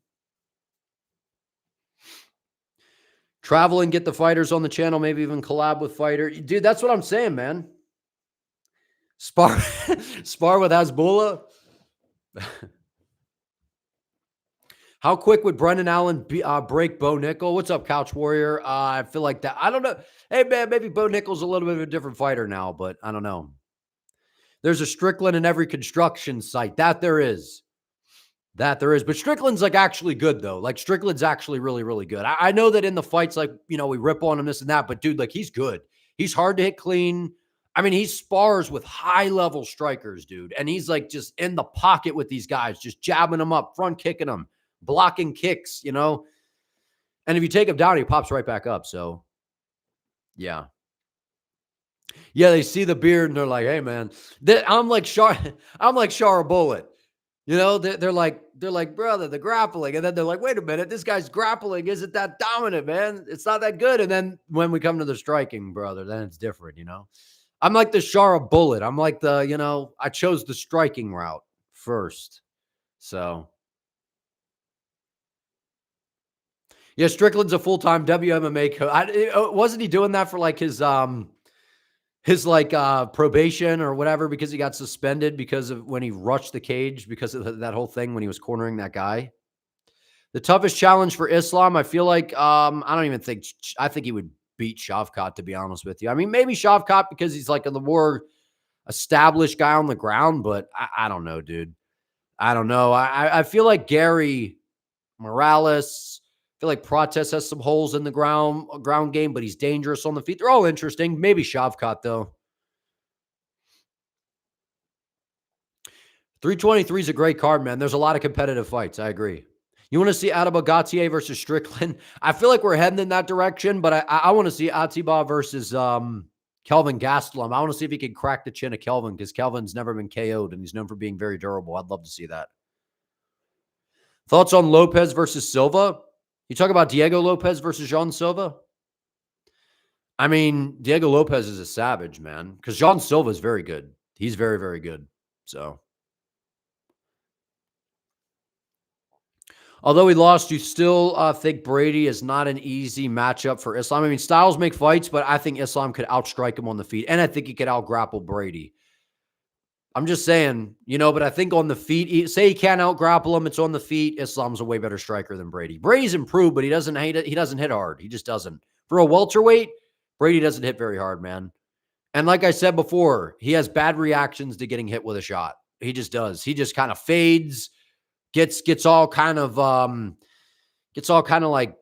Travel and get the fighters on the channel, maybe even collab with fighter. Dude, that's what I'm saying, man. Spar with Hasbullah. How quick would Brendan Allen break Bo Nickel? What's up, Couch Warrior? I feel like that. I don't know. Hey, man, maybe Bo Nickel's a little bit of a different fighter now, but I don't know. There's a Strickland in every construction site. That there is. But Strickland's like actually good though. Like Strickland's actually really, really good. I know that in the fights, like, we rip on him, this and that, but dude, like he's good. He's hard to hit clean. I mean, he spars with high level strikers, dude. And he's like just in the pocket with these guys, just jabbing them up, front kicking them, blocking kicks, And if you take him down, he pops right back up. So yeah. Yeah, they see the beard and they're like, hey man, I'm like Shara Bullet. They're like, brother, the grappling. And then they're like, wait a minute, this guy's grappling isn't that dominant, man. It's not that good. And then when we come to the striking, brother, then it's different, I'm like the Shara Bullet. I'm like I chose the striking route first. So, yeah, Strickland's a full-time WMMA coach. Wasn't he doing that for like his probation or whatever, because he got suspended because of when he rushed the cage because of that whole thing when he was cornering that guy? The toughest challenge for Islam, I feel like, I think he would beat Shavkat, to be honest with you. I mean, maybe Shavkat because he's like the more established guy on the ground, but I don't know, dude. I don't know. I feel like Garry, Morales, I feel like Protest has some holes in the ground game, but he's dangerous on the feet. They're all interesting. Maybe Shavkat, though. 323 is a great card, man. There's a lot of competitive fights. I agree. You want to see Atiba Gautier versus Strickland? I feel like we're heading in that direction, but I want to see Atiba versus Kelvin Gastelum. I want to see if he can crack the chin of Kelvin, because Kelvin's never been KO'd, and he's known for being very durable. I'd love to see that. Thoughts on Lopez versus Silva? You talk about Diego Lopez versus Jean Silva? I mean, Diego Lopez is a savage, man, because Jean Silva is very good. He's very, very good. So, Although he lost, you still think Brady is not an easy matchup for Islam. I mean, styles make fights, but I think Islam could outstrike him on the feet, and I think he could outgrapple Brady. I'm just saying, but I think on the feet, say he can't outgrapple him, it's on the feet. Islam's a way better striker than Brady. Brady's improved, but he doesn't hit hard. He just doesn't. For a welterweight, Brady doesn't hit very hard, man. And like I said before, he has bad reactions to getting hit with a shot. He just does. He just kind of fades, gets all kind of like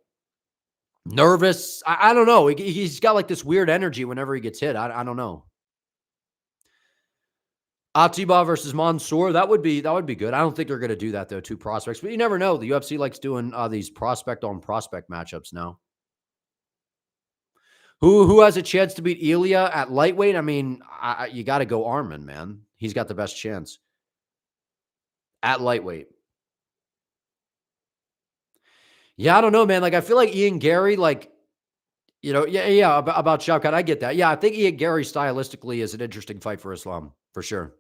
nervous. I don't know. He's got like this weird energy whenever he gets hit. I don't know. Atiba versus Mansour, that would be good. I don't think they're going to do that though. Two prospects, but you never know. The UFC likes doing these prospect on prospect matchups now. Who has a chance to beat Ilia at lightweight? I mean, you got to go Arman, man. He's got the best chance at lightweight. Yeah, I don't know, man. Like, I feel like Ian Garry, like, about Shavkat, I get that. Yeah, I think Ian Garry stylistically is an interesting fight for Islam, for sure.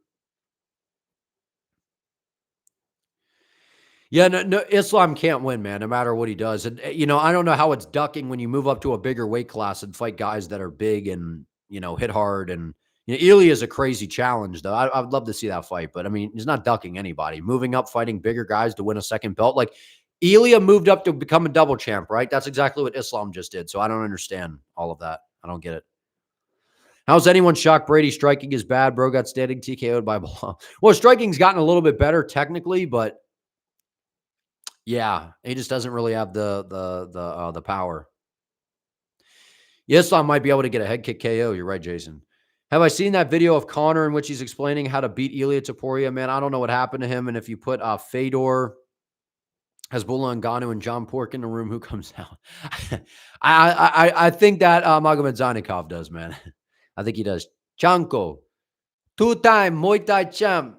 Yeah, no, Islam can't win, man, no matter what he does. And, I don't know how it's ducking when you move up to a bigger weight class and fight guys that are big and, hit hard. And, Ilia is a crazy challenge, though. I would love to see that fight. But, I mean, he's not ducking anybody. Moving up, fighting bigger guys to win a second belt. Like, Ilia moved up to become a double champ, right? That's exactly what Islam just did. So I don't understand all of that. I don't get it. How's anyone shocked Brady striking is bad? Bro got standing TKO'd by Blah. Well, striking's gotten a little bit better technically, but yeah, he just doesn't really have the power. Islam might be able to get a head kick KO. You're right, Jason. Have I seen that video of Connor in which he's explaining how to beat Ilia Topuria? Man, I don't know what happened to him. And if you put Fedor, Hezbollah Ngannou, and John Pork in the room, who comes out? I think that Magomed Zanikov does, man. I think he does. Chanko, two-time Muay Thai champ.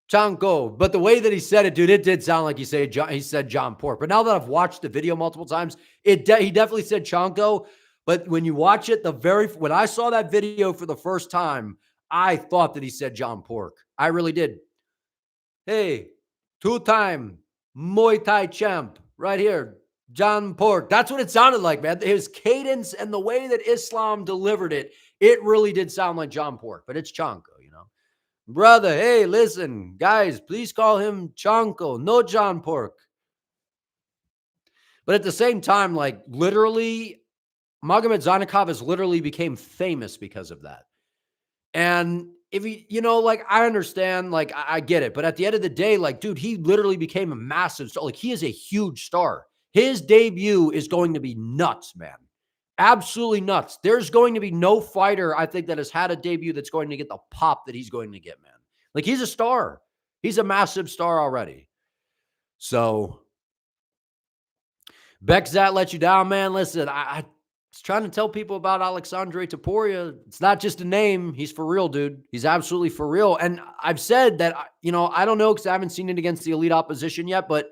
Chanko. But the way that he said it, dude, it did sound like he said John Pork. But now that I've watched the video multiple times, he definitely said Chanko. But when you watch it, when I saw that video for the first time, I thought that he said John Pork. I really did. Hey, two-time Muay Thai champ right here, John Pork. That's what it sounded like, man. His cadence and the way that Islam delivered it, it really did sound like John Pork, but it's Chanko, Brother, hey, listen, guys, please call him Chanko, no John Pork. But at the same time, like, literally, Magomed Zanikov has literally became famous because of that. And if he, I understand, like, I get it. But at the end of the day, like, dude, he literally became a massive star. Like, he is a huge star. His debut is going to be nuts, man. Absolutely nuts. There's going to be no fighter, I think, that has had a debut that's going to get the pop that he's going to get, man. Like, he's a star. He's a massive star already. So, Bekzat let you down, man. Listen, I was trying to tell people about Alexandre Topuria. It's not just a name. He's for real, dude. He's absolutely for real. And I've said that, I don't know because I haven't seen it against the elite opposition yet, but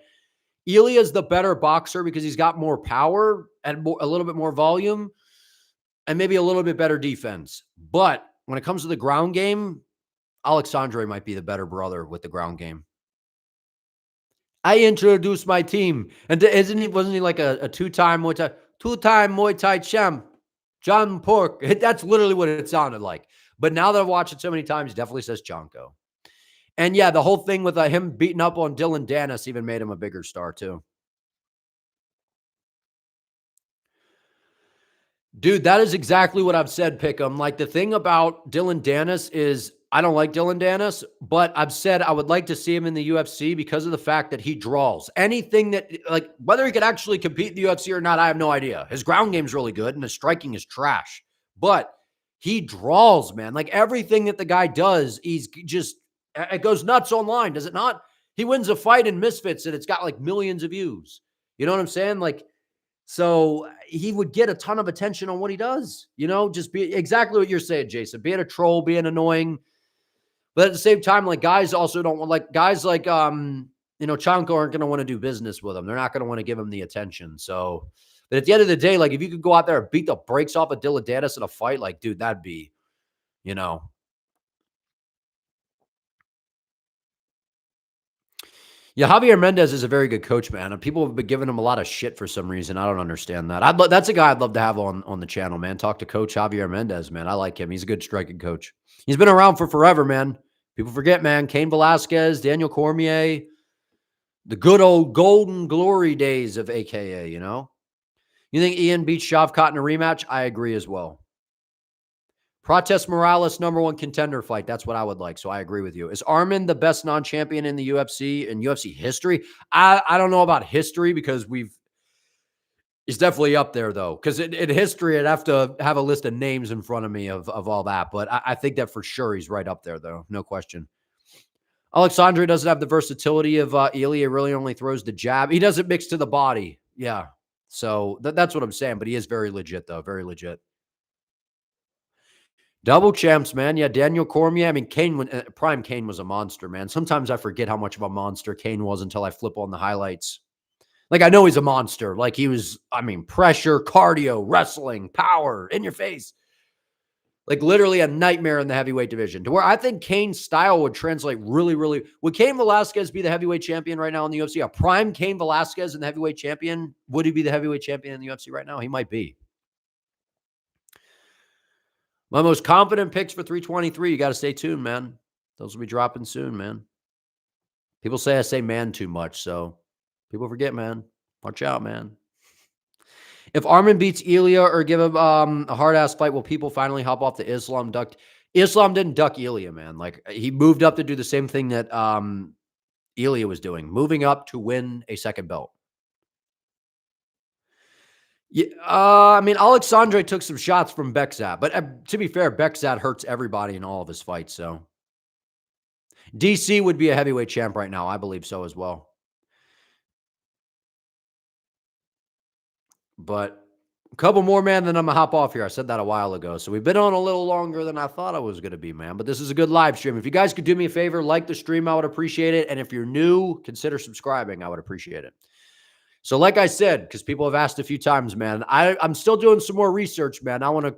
Ilia is the better boxer because he's got more power and a little bit more volume and maybe a little bit better defense. But when it comes to the ground game, Alexandre might be the better brother with the ground game. I introduced my team. And wasn't he like a two-time Muay Thai champ, John Pork? That's literally what it sounded like. But now that I've watched it so many times, he definitely says Chanko. And yeah, the whole thing with him beating up on Dylan Dennis even made him a bigger star too. Dude, that is exactly what I've said, Pick'em. Like, the thing about Dylan Dennis is I don't like Dylan Dennis, but I've said I would like to see him in the UFC because of the fact that he draws. Anything that, like, whether he could actually compete in the UFC or not, I have no idea. His ground game's really good and his striking is trash. But he draws, man. Like, everything that the guy does, it goes nuts online, does it not? He wins a fight in Misfits and it's got like millions of views. You know what I'm saying? Like, so he would get a ton of attention on what he does, just be exactly what you're saying, Jason, being a troll, being annoying. But at the same time, like, guys also don't want, like, guys like, Chanko aren't going to want to do business with him. They're not going to want to give him the attention. So, but at the end of the day, like, if you could go out there and beat the brakes off of Dylan Dennis in a fight, like, dude, that'd be, Yeah, Javier Mendez is a very good coach, man. And people have been giving him a lot of shit for some reason. I don't understand that. That's a guy I'd love to have on the channel, man. Talk to Coach Javier Mendez, man. I like him. He's a good striking coach. He's been around for forever, man. People forget, man. Cain Velasquez, Daniel Cormier, the good old golden glory days of AKA, you know? You think Ian beats Shavkat in a rematch? I agree as well. Protest Morales, #1 contender fight. That's what I would like. So I agree with you. Is Arman the best non-champion in the UFC in UFC history? I don't know about history because he's definitely up there though. Because in history, I'd have to have a list of names in front of me of all that. But I think that for sure he's right up there though. No question. Alexandre doesn't have the versatility of Ilia. Really only throws the jab. He doesn't mix to the body. Yeah. So that's what I'm saying. But he is very legit though. Very legit. Double champs, man. Yeah, Daniel Cormier. I mean, Prime Cain was a monster, man. Sometimes I forget how much of a monster Cain was until I flip on the highlights. Like, I know he's a monster. Like, he was, I mean, pressure, cardio, wrestling, power, in your face. Like, literally a nightmare in the heavyweight division. To where I think Cain's style would translate really, really. Would Cain Velasquez be the heavyweight champion right now in the UFC? A prime Cain Velasquez and the heavyweight champion? Would he be the heavyweight champion in the UFC right now? He might be. My most confident picks for 323. You got to stay tuned, man. Those will be dropping soon, man. People say I say man too much, so people forget, man. Watch out, man. If Arman beats Ilia or give him a hard-ass fight, will people finally hop off the Islam duck? Islam didn't duck Ilia, man. Like, he moved up to do the same thing that Ilia was doing, moving up to win a second belt. Yeah, I mean, Alexandre took some shots from Bekzat, but to be fair, Bekzat hurts everybody in all of his fights. So DC would be a heavyweight champ right now. I believe so as well. But a couple more, man, then I'm going to hop off here. I said that a while ago. So we've been on a little longer than I thought I was going to be, man. But this is a good live stream. If you guys could do me a favor, like the stream, I would appreciate it. And if you're new, consider subscribing. I would appreciate it. So like I said, because people have asked a few times, man, I'm still doing some more research, man. I want to,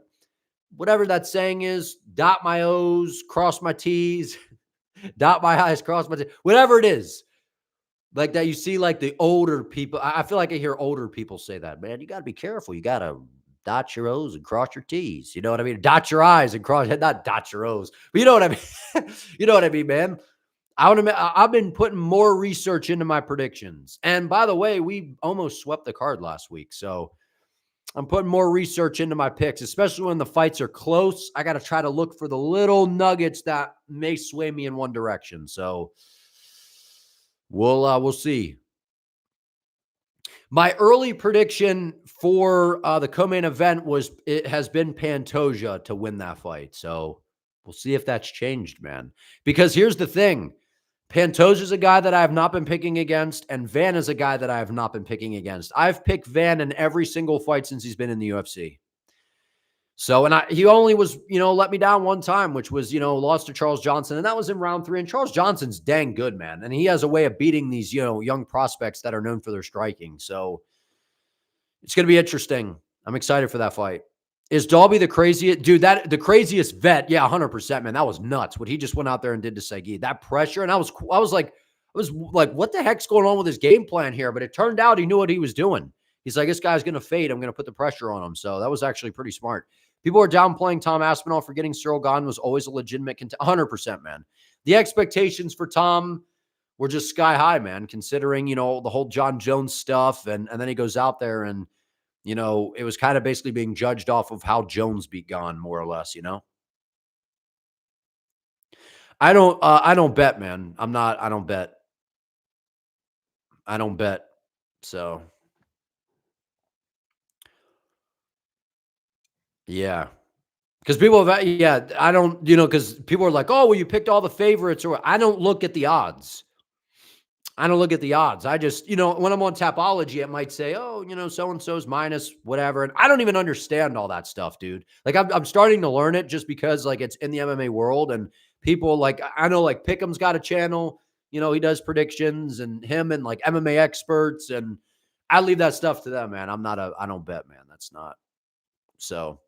whatever that saying is, dot my O's, cross my T's, dot my I's, cross my T's, whatever it is. Like that you see like the older people. I feel like I hear older people say that, man. You got to be careful. You got to dot your O's and cross your T's. You know what I mean? Dot your I's and cross, not dot your O's. But you know what I mean? You know what I mean, man? I've been putting more research into my predictions. And by the way, we almost swept the card last week. So I'm putting more research into my picks, especially when the fights are close. I got to try to look for the little nuggets that may sway me in one direction. So we'll see. My early prediction for the co-main event has been Pantoja to win that fight. So we'll see if that's changed, man. Because here's the thing. Pantoja is a guy that I have not been picking against, and Van is a guy that I have not been picking against. I've picked Van in every single fight since he's been in the UFC. So, and he only was, let me down one time, which was, lost to Charles Johnson, and that was in round 3. And Charles Johnson's dang good, man. And he has a way of beating these, young prospects that are known for their striking. So it's going to be interesting. I'm excited for that fight. Is Dalby the craziest? Dude, the craziest vet. Yeah, 100%, man. That was nuts. What he just went out there and did to Segui. That pressure. And I was like, what the heck's going on with his game plan here? But it turned out he knew what he was doing. He's like, this guy's going to fade. I'm going to put the pressure on him. So that was actually pretty smart. People are downplaying Tom Aspinall, forgetting Cyril Gane was always a legitimate contender. 100%, man. The expectations for Tom were just sky high, man, considering, the whole John Jones stuff. And then he goes out there and, it was kind of basically being judged off of how Jones beat Gane, more or less, I don't bet, man. I don't bet. So, yeah. Because people have, I don't, because people are like, oh, well, you picked all the favorites, or I don't look at the odds. I just, when I'm on Tapology, it might say, oh, so-and-so's minus whatever. And I don't even understand all that stuff, dude. Like, I'm starting to learn it just because, like, it's in the MMA world. And people, like, I know, like, Pickham's got a channel. He does predictions, and him and, like, MMA experts. And I leave that stuff to them, man. I don't bet, man. That's not. So,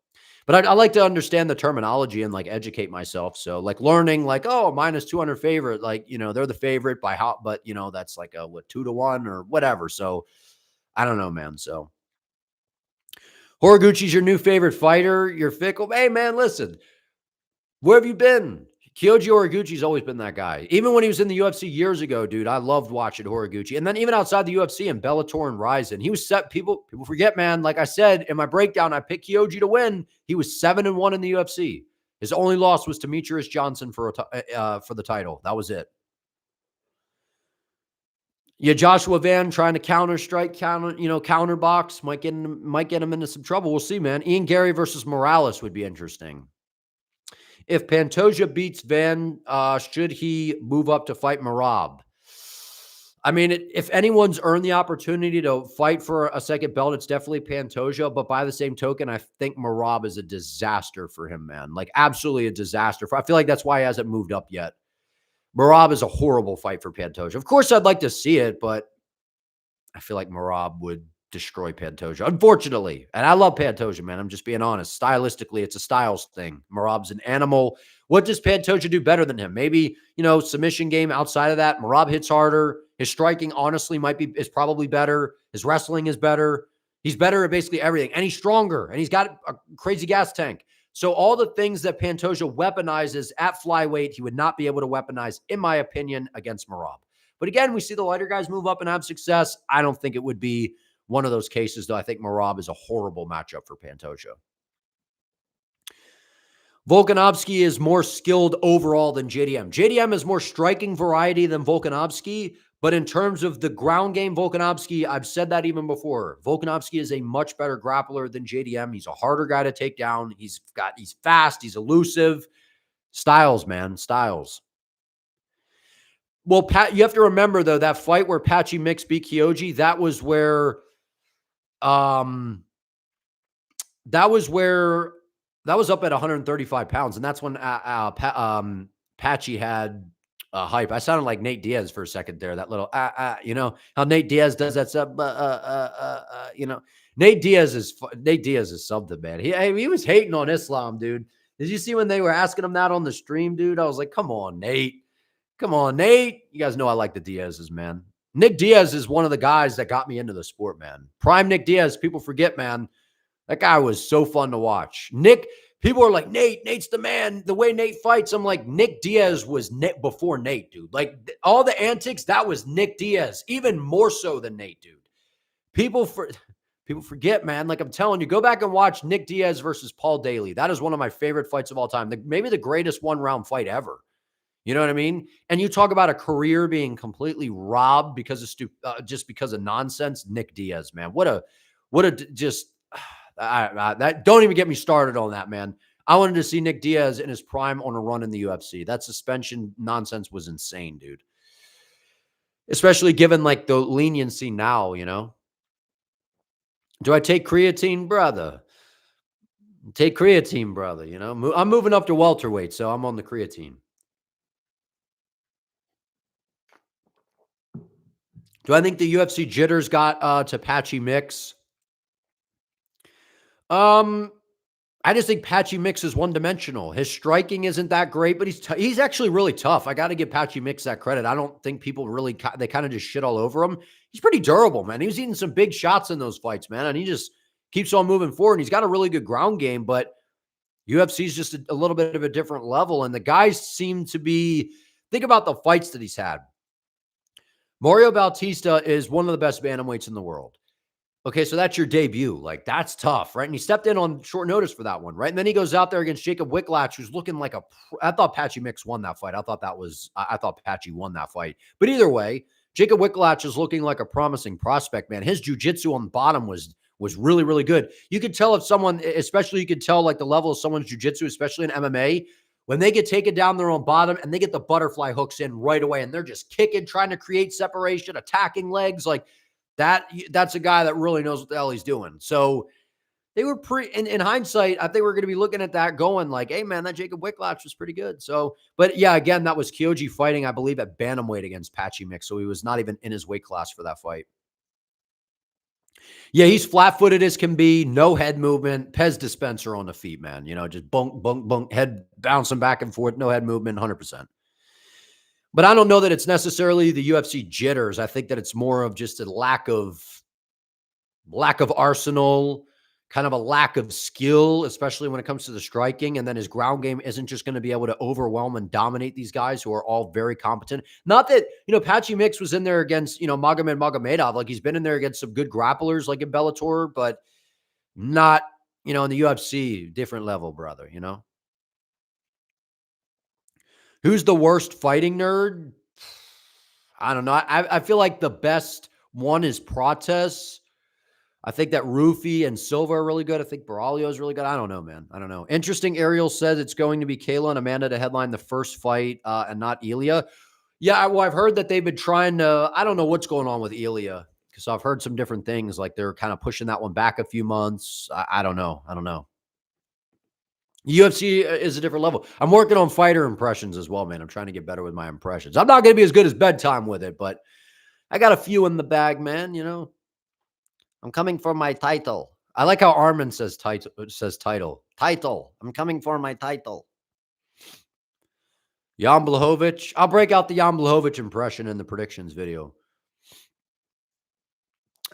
But I like to understand the terminology and like educate myself. So like learning like, oh, minus 200 favorite, like, they're the favorite by how, but that's like a 2-1 or whatever. So I don't know, man. So Horiguchi's your new favorite fighter. You're fickle. Hey, man, listen, where have you been? Kyoji Horiguchi's always been that guy. Even when he was in the UFC years ago, dude, I loved watching Horiguchi. And then even outside the UFC and Bellator and Ryzen, he was set. People forget, man. Like I said in my breakdown, I picked Kyoji to win. He was 7-1 in the UFC. His only loss was to Demetrius Johnson for the title. That was it. Yeah, Joshua Van trying to counter box might get him into some trouble. We'll see, man. Ian Garry versus Morales would be interesting. If Pantoja beats Van, should he move up to fight Merab? I mean, if anyone's earned the opportunity to fight for a second belt, it's definitely Pantoja. But by the same token, I think Merab is a disaster for him, man. Like, absolutely a disaster. I feel like that's why he hasn't moved up yet. Merab is a horrible fight for Pantoja. Of course, I'd like to see it, but I feel like Merab would destroy Pantoja, unfortunately. And I love Pantoja, man. I'm just being honest. Stylistically, it's a styles thing. Merab's an animal. What does Pantoja do better than him? Maybe, submission game outside of that. Merab hits harder. His striking, honestly, is probably better. His wrestling is better. He's better at basically everything. And he's stronger. And he's got a crazy gas tank. So all the things that Pantoja weaponizes at flyweight, he would not be able to weaponize, in my opinion, against Merab. But again, we see the lighter guys move up and have success. I don't think it would be one of those cases, though. I think Merab is a horrible matchup for Pantoja. Volkanovski is more skilled overall than JDM. JDM is more striking variety than Volkanovski, but in terms of the ground game, Volkanovski, I've said that even before. Volkanovski is a much better grappler than JDM. He's a harder guy to take down. He's fast. He's elusive. Styles, man. Styles. Well, Pat, you have to remember, though, that fight where Patchy Mix beat Kyoji, that was where that was up at 135 pounds. And that's when Patchy had hype. I sounded like Nate Diaz for a second there. That little, how Nate Diaz does that stuff. Nate Diaz is something, man. He was hating on Islam, dude. Did you see when they were asking him that on the stream, dude? I was like, come on, Nate. Come on, Nate. You guys know I like the Diaz's, man. Nick Diaz is one of the guys that got me into the sport, man. Prime Nick Diaz. People forget, man. That guy was so fun to watch. People are like, Nate's the man. The way Nate fights, I'm like, Nick Diaz was Nick before Nate, dude. Like, all the antics, that was Nick Diaz. Even more so than Nate, dude. People forget, man. Like, I'm telling you, go back and watch Nick Diaz versus Paul Daly. That is one of my favorite fights of all time. Maybe the greatest one-round fight ever. You know what I mean? And you talk about a career being completely robbed because of just because of nonsense. Nick Diaz, man, that don't even get me started on that, man. I wanted to see Nick Diaz in his prime on a run in the UFC. That suspension nonsense was insane, dude. Especially given like the leniency now, Do I take creatine, brother? Take creatine, brother. I'm moving up to welterweight, so I'm on the creatine. Do I think the UFC jitters got to Patchy Mix? I just think Patchy Mix is one-dimensional. His striking isn't that great, but he's actually really tough. I got to give Patchy Mix that credit. I don't think people really they kind of just shit all over him. He's pretty durable, man. He was eating some big shots in those fights, man, and he just keeps on moving forward. And he's got a really good ground game, but UFC's just a little bit of a different level, and the guys seem to be. Think about the fights that he's had. Mario Bautista is one of the best bantamweights in the world. Okay, so that's your debut. Like, that's tough, right? And he stepped in on short notice for that one, right? And then he goes out there against Jacob Wicklacz, who's looking like I thought Patchy Mix won that fight. I thought Patchy won that fight. But either way, Jacob Wicklacz is looking like a promising prospect, man. His jiu-jitsu on the bottom was really, really good. You could tell if someone, especially you could tell like the level of someone's jiu-jitsu, especially in MMA, when they get taken down their own bottom and they get the butterfly hooks in right away and they're just kicking, trying to create separation, attacking legs, like that's a guy that really knows what the hell he's doing. So they were in hindsight, I think we're going to be looking at that going like, hey man, that Jacob Wicklacz was pretty good. So, but yeah, again, that was Kyoji fighting, I believe, at bantamweight against Patchy Mix. So he was not even in his weight class for that fight. Yeah, he's flat-footed as can be, no head movement, Pez dispenser on the feet, man. You know, just bunk, bunk, bunk, head bouncing back and forth, no head movement, 100%. But I don't know that it's necessarily the UFC jitters. I think that it's more of just a lack of arsenal, kind of a lack of skill, especially when it comes to the striking. And then his ground game isn't just going to be able to overwhelm and dominate these guys who are all very competent. Not that, Patchy Mix was in there against, Magomed Magomedov. Like, he's been in there against some good grapplers like in Bellator, but not, in the UFC, different level, brother, Who's the worst fighting nerd? I don't know. I feel like the best one is Protes. I think that Rufy and Silva are really good. I think Baraglio is really good. I don't know, man. I don't know. Interesting. Ariel says it's going to be Kayla and Amanda to headline the first fight and not Ilia. Yeah, well, I've heard that they've been trying to, I don't know what's going on with Ilia because I've heard some different things. Like they're kind of pushing that one back a few months. I don't know. I don't know. UFC is a different level. I'm working on fighter impressions as well, man. I'm trying to get better with my impressions. I'm not going to be as good as bedtime with it, but I got a few in the bag, man. I'm coming for my title. I like how Arman says title. Title. I'm coming for my title. Jan Blachowicz. I'll break out the Jan Blachowicz impression in the predictions video.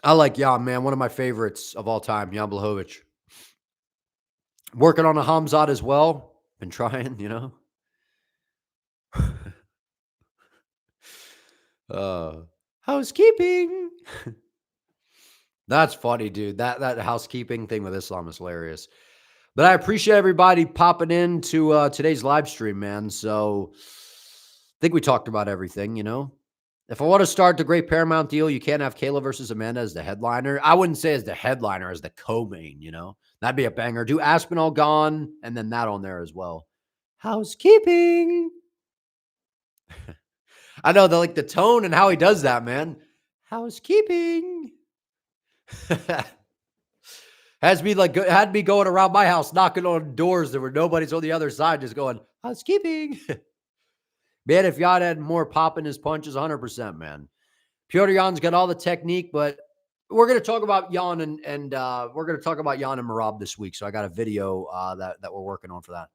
I like Jan, man. One of my favorites of all time, Jan Blachowicz. Working on a Khamzat as well. Been trying, Housekeeping. That's funny, dude. That housekeeping thing with Islam is hilarious. But I appreciate everybody popping into today's live stream, man. So I think we talked about everything, If I want to start the great Paramount deal, you can't have Kayla versus Amanda as the headliner. I wouldn't say as the headliner, as the co-main, That'd be a banger. Do Aspinall gone, and then that on there as well. Housekeeping. I know the tone and how he does that, man. Housekeeping. Had to be going around my house, knocking on doors. There were nobody's on the other side, just going, housekeeping. Man, if Jan had more pop in his punches, 100%, man. Piotr Jan's got all the technique, but we're going to talk about Jan and we're going to talk about Jan and Merab this week. So I got a video that we're working on for that.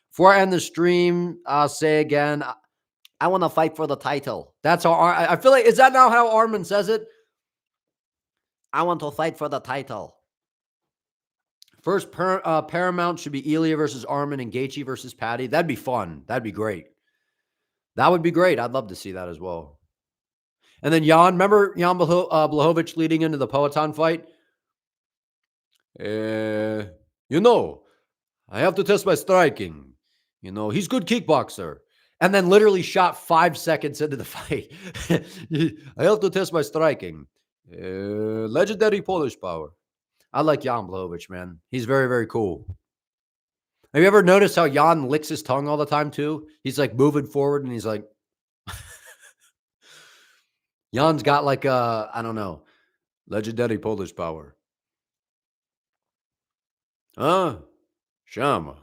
Before I end the stream, I'll say again, I want to fight for the title. That's how I feel like, is that now how Arman says it? I want to fight for the title. First Paramount should be Ilia versus Arman and Gaethje versus Patty. That'd be fun. That'd be great. That would be great. I'd love to see that as well. And then Jan, remember Jan Blachowicz leading into the Poatan fight? I have to test my striking. He's good kickboxer. And then literally shot 5 seconds into the fight. I have to test my striking. Legendary Polish power. I like Jan Blachowicz, man. He's very, very cool. Have you ever noticed how Jan licks his tongue all the time too? He's like moving forward and he's like, Jan's got like a, I don't know, legendary Polish power. Shama.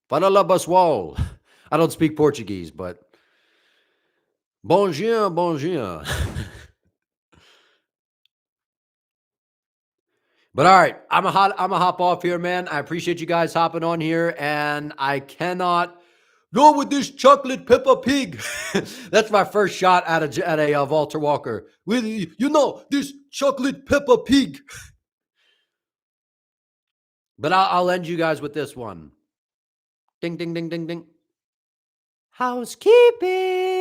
Fala Baswal. I don't speak Portuguese, but bon dia, bon dia. But all right, I'm a hop off here, man. I appreciate you guys hopping on here, and I cannot go with this chocolate Peppa Pig. That's my first shot at a Walter Walker. With this chocolate Peppa Pig. But I'll end you guys with this one. Ding, ding, ding, ding, ding. Housekeeping.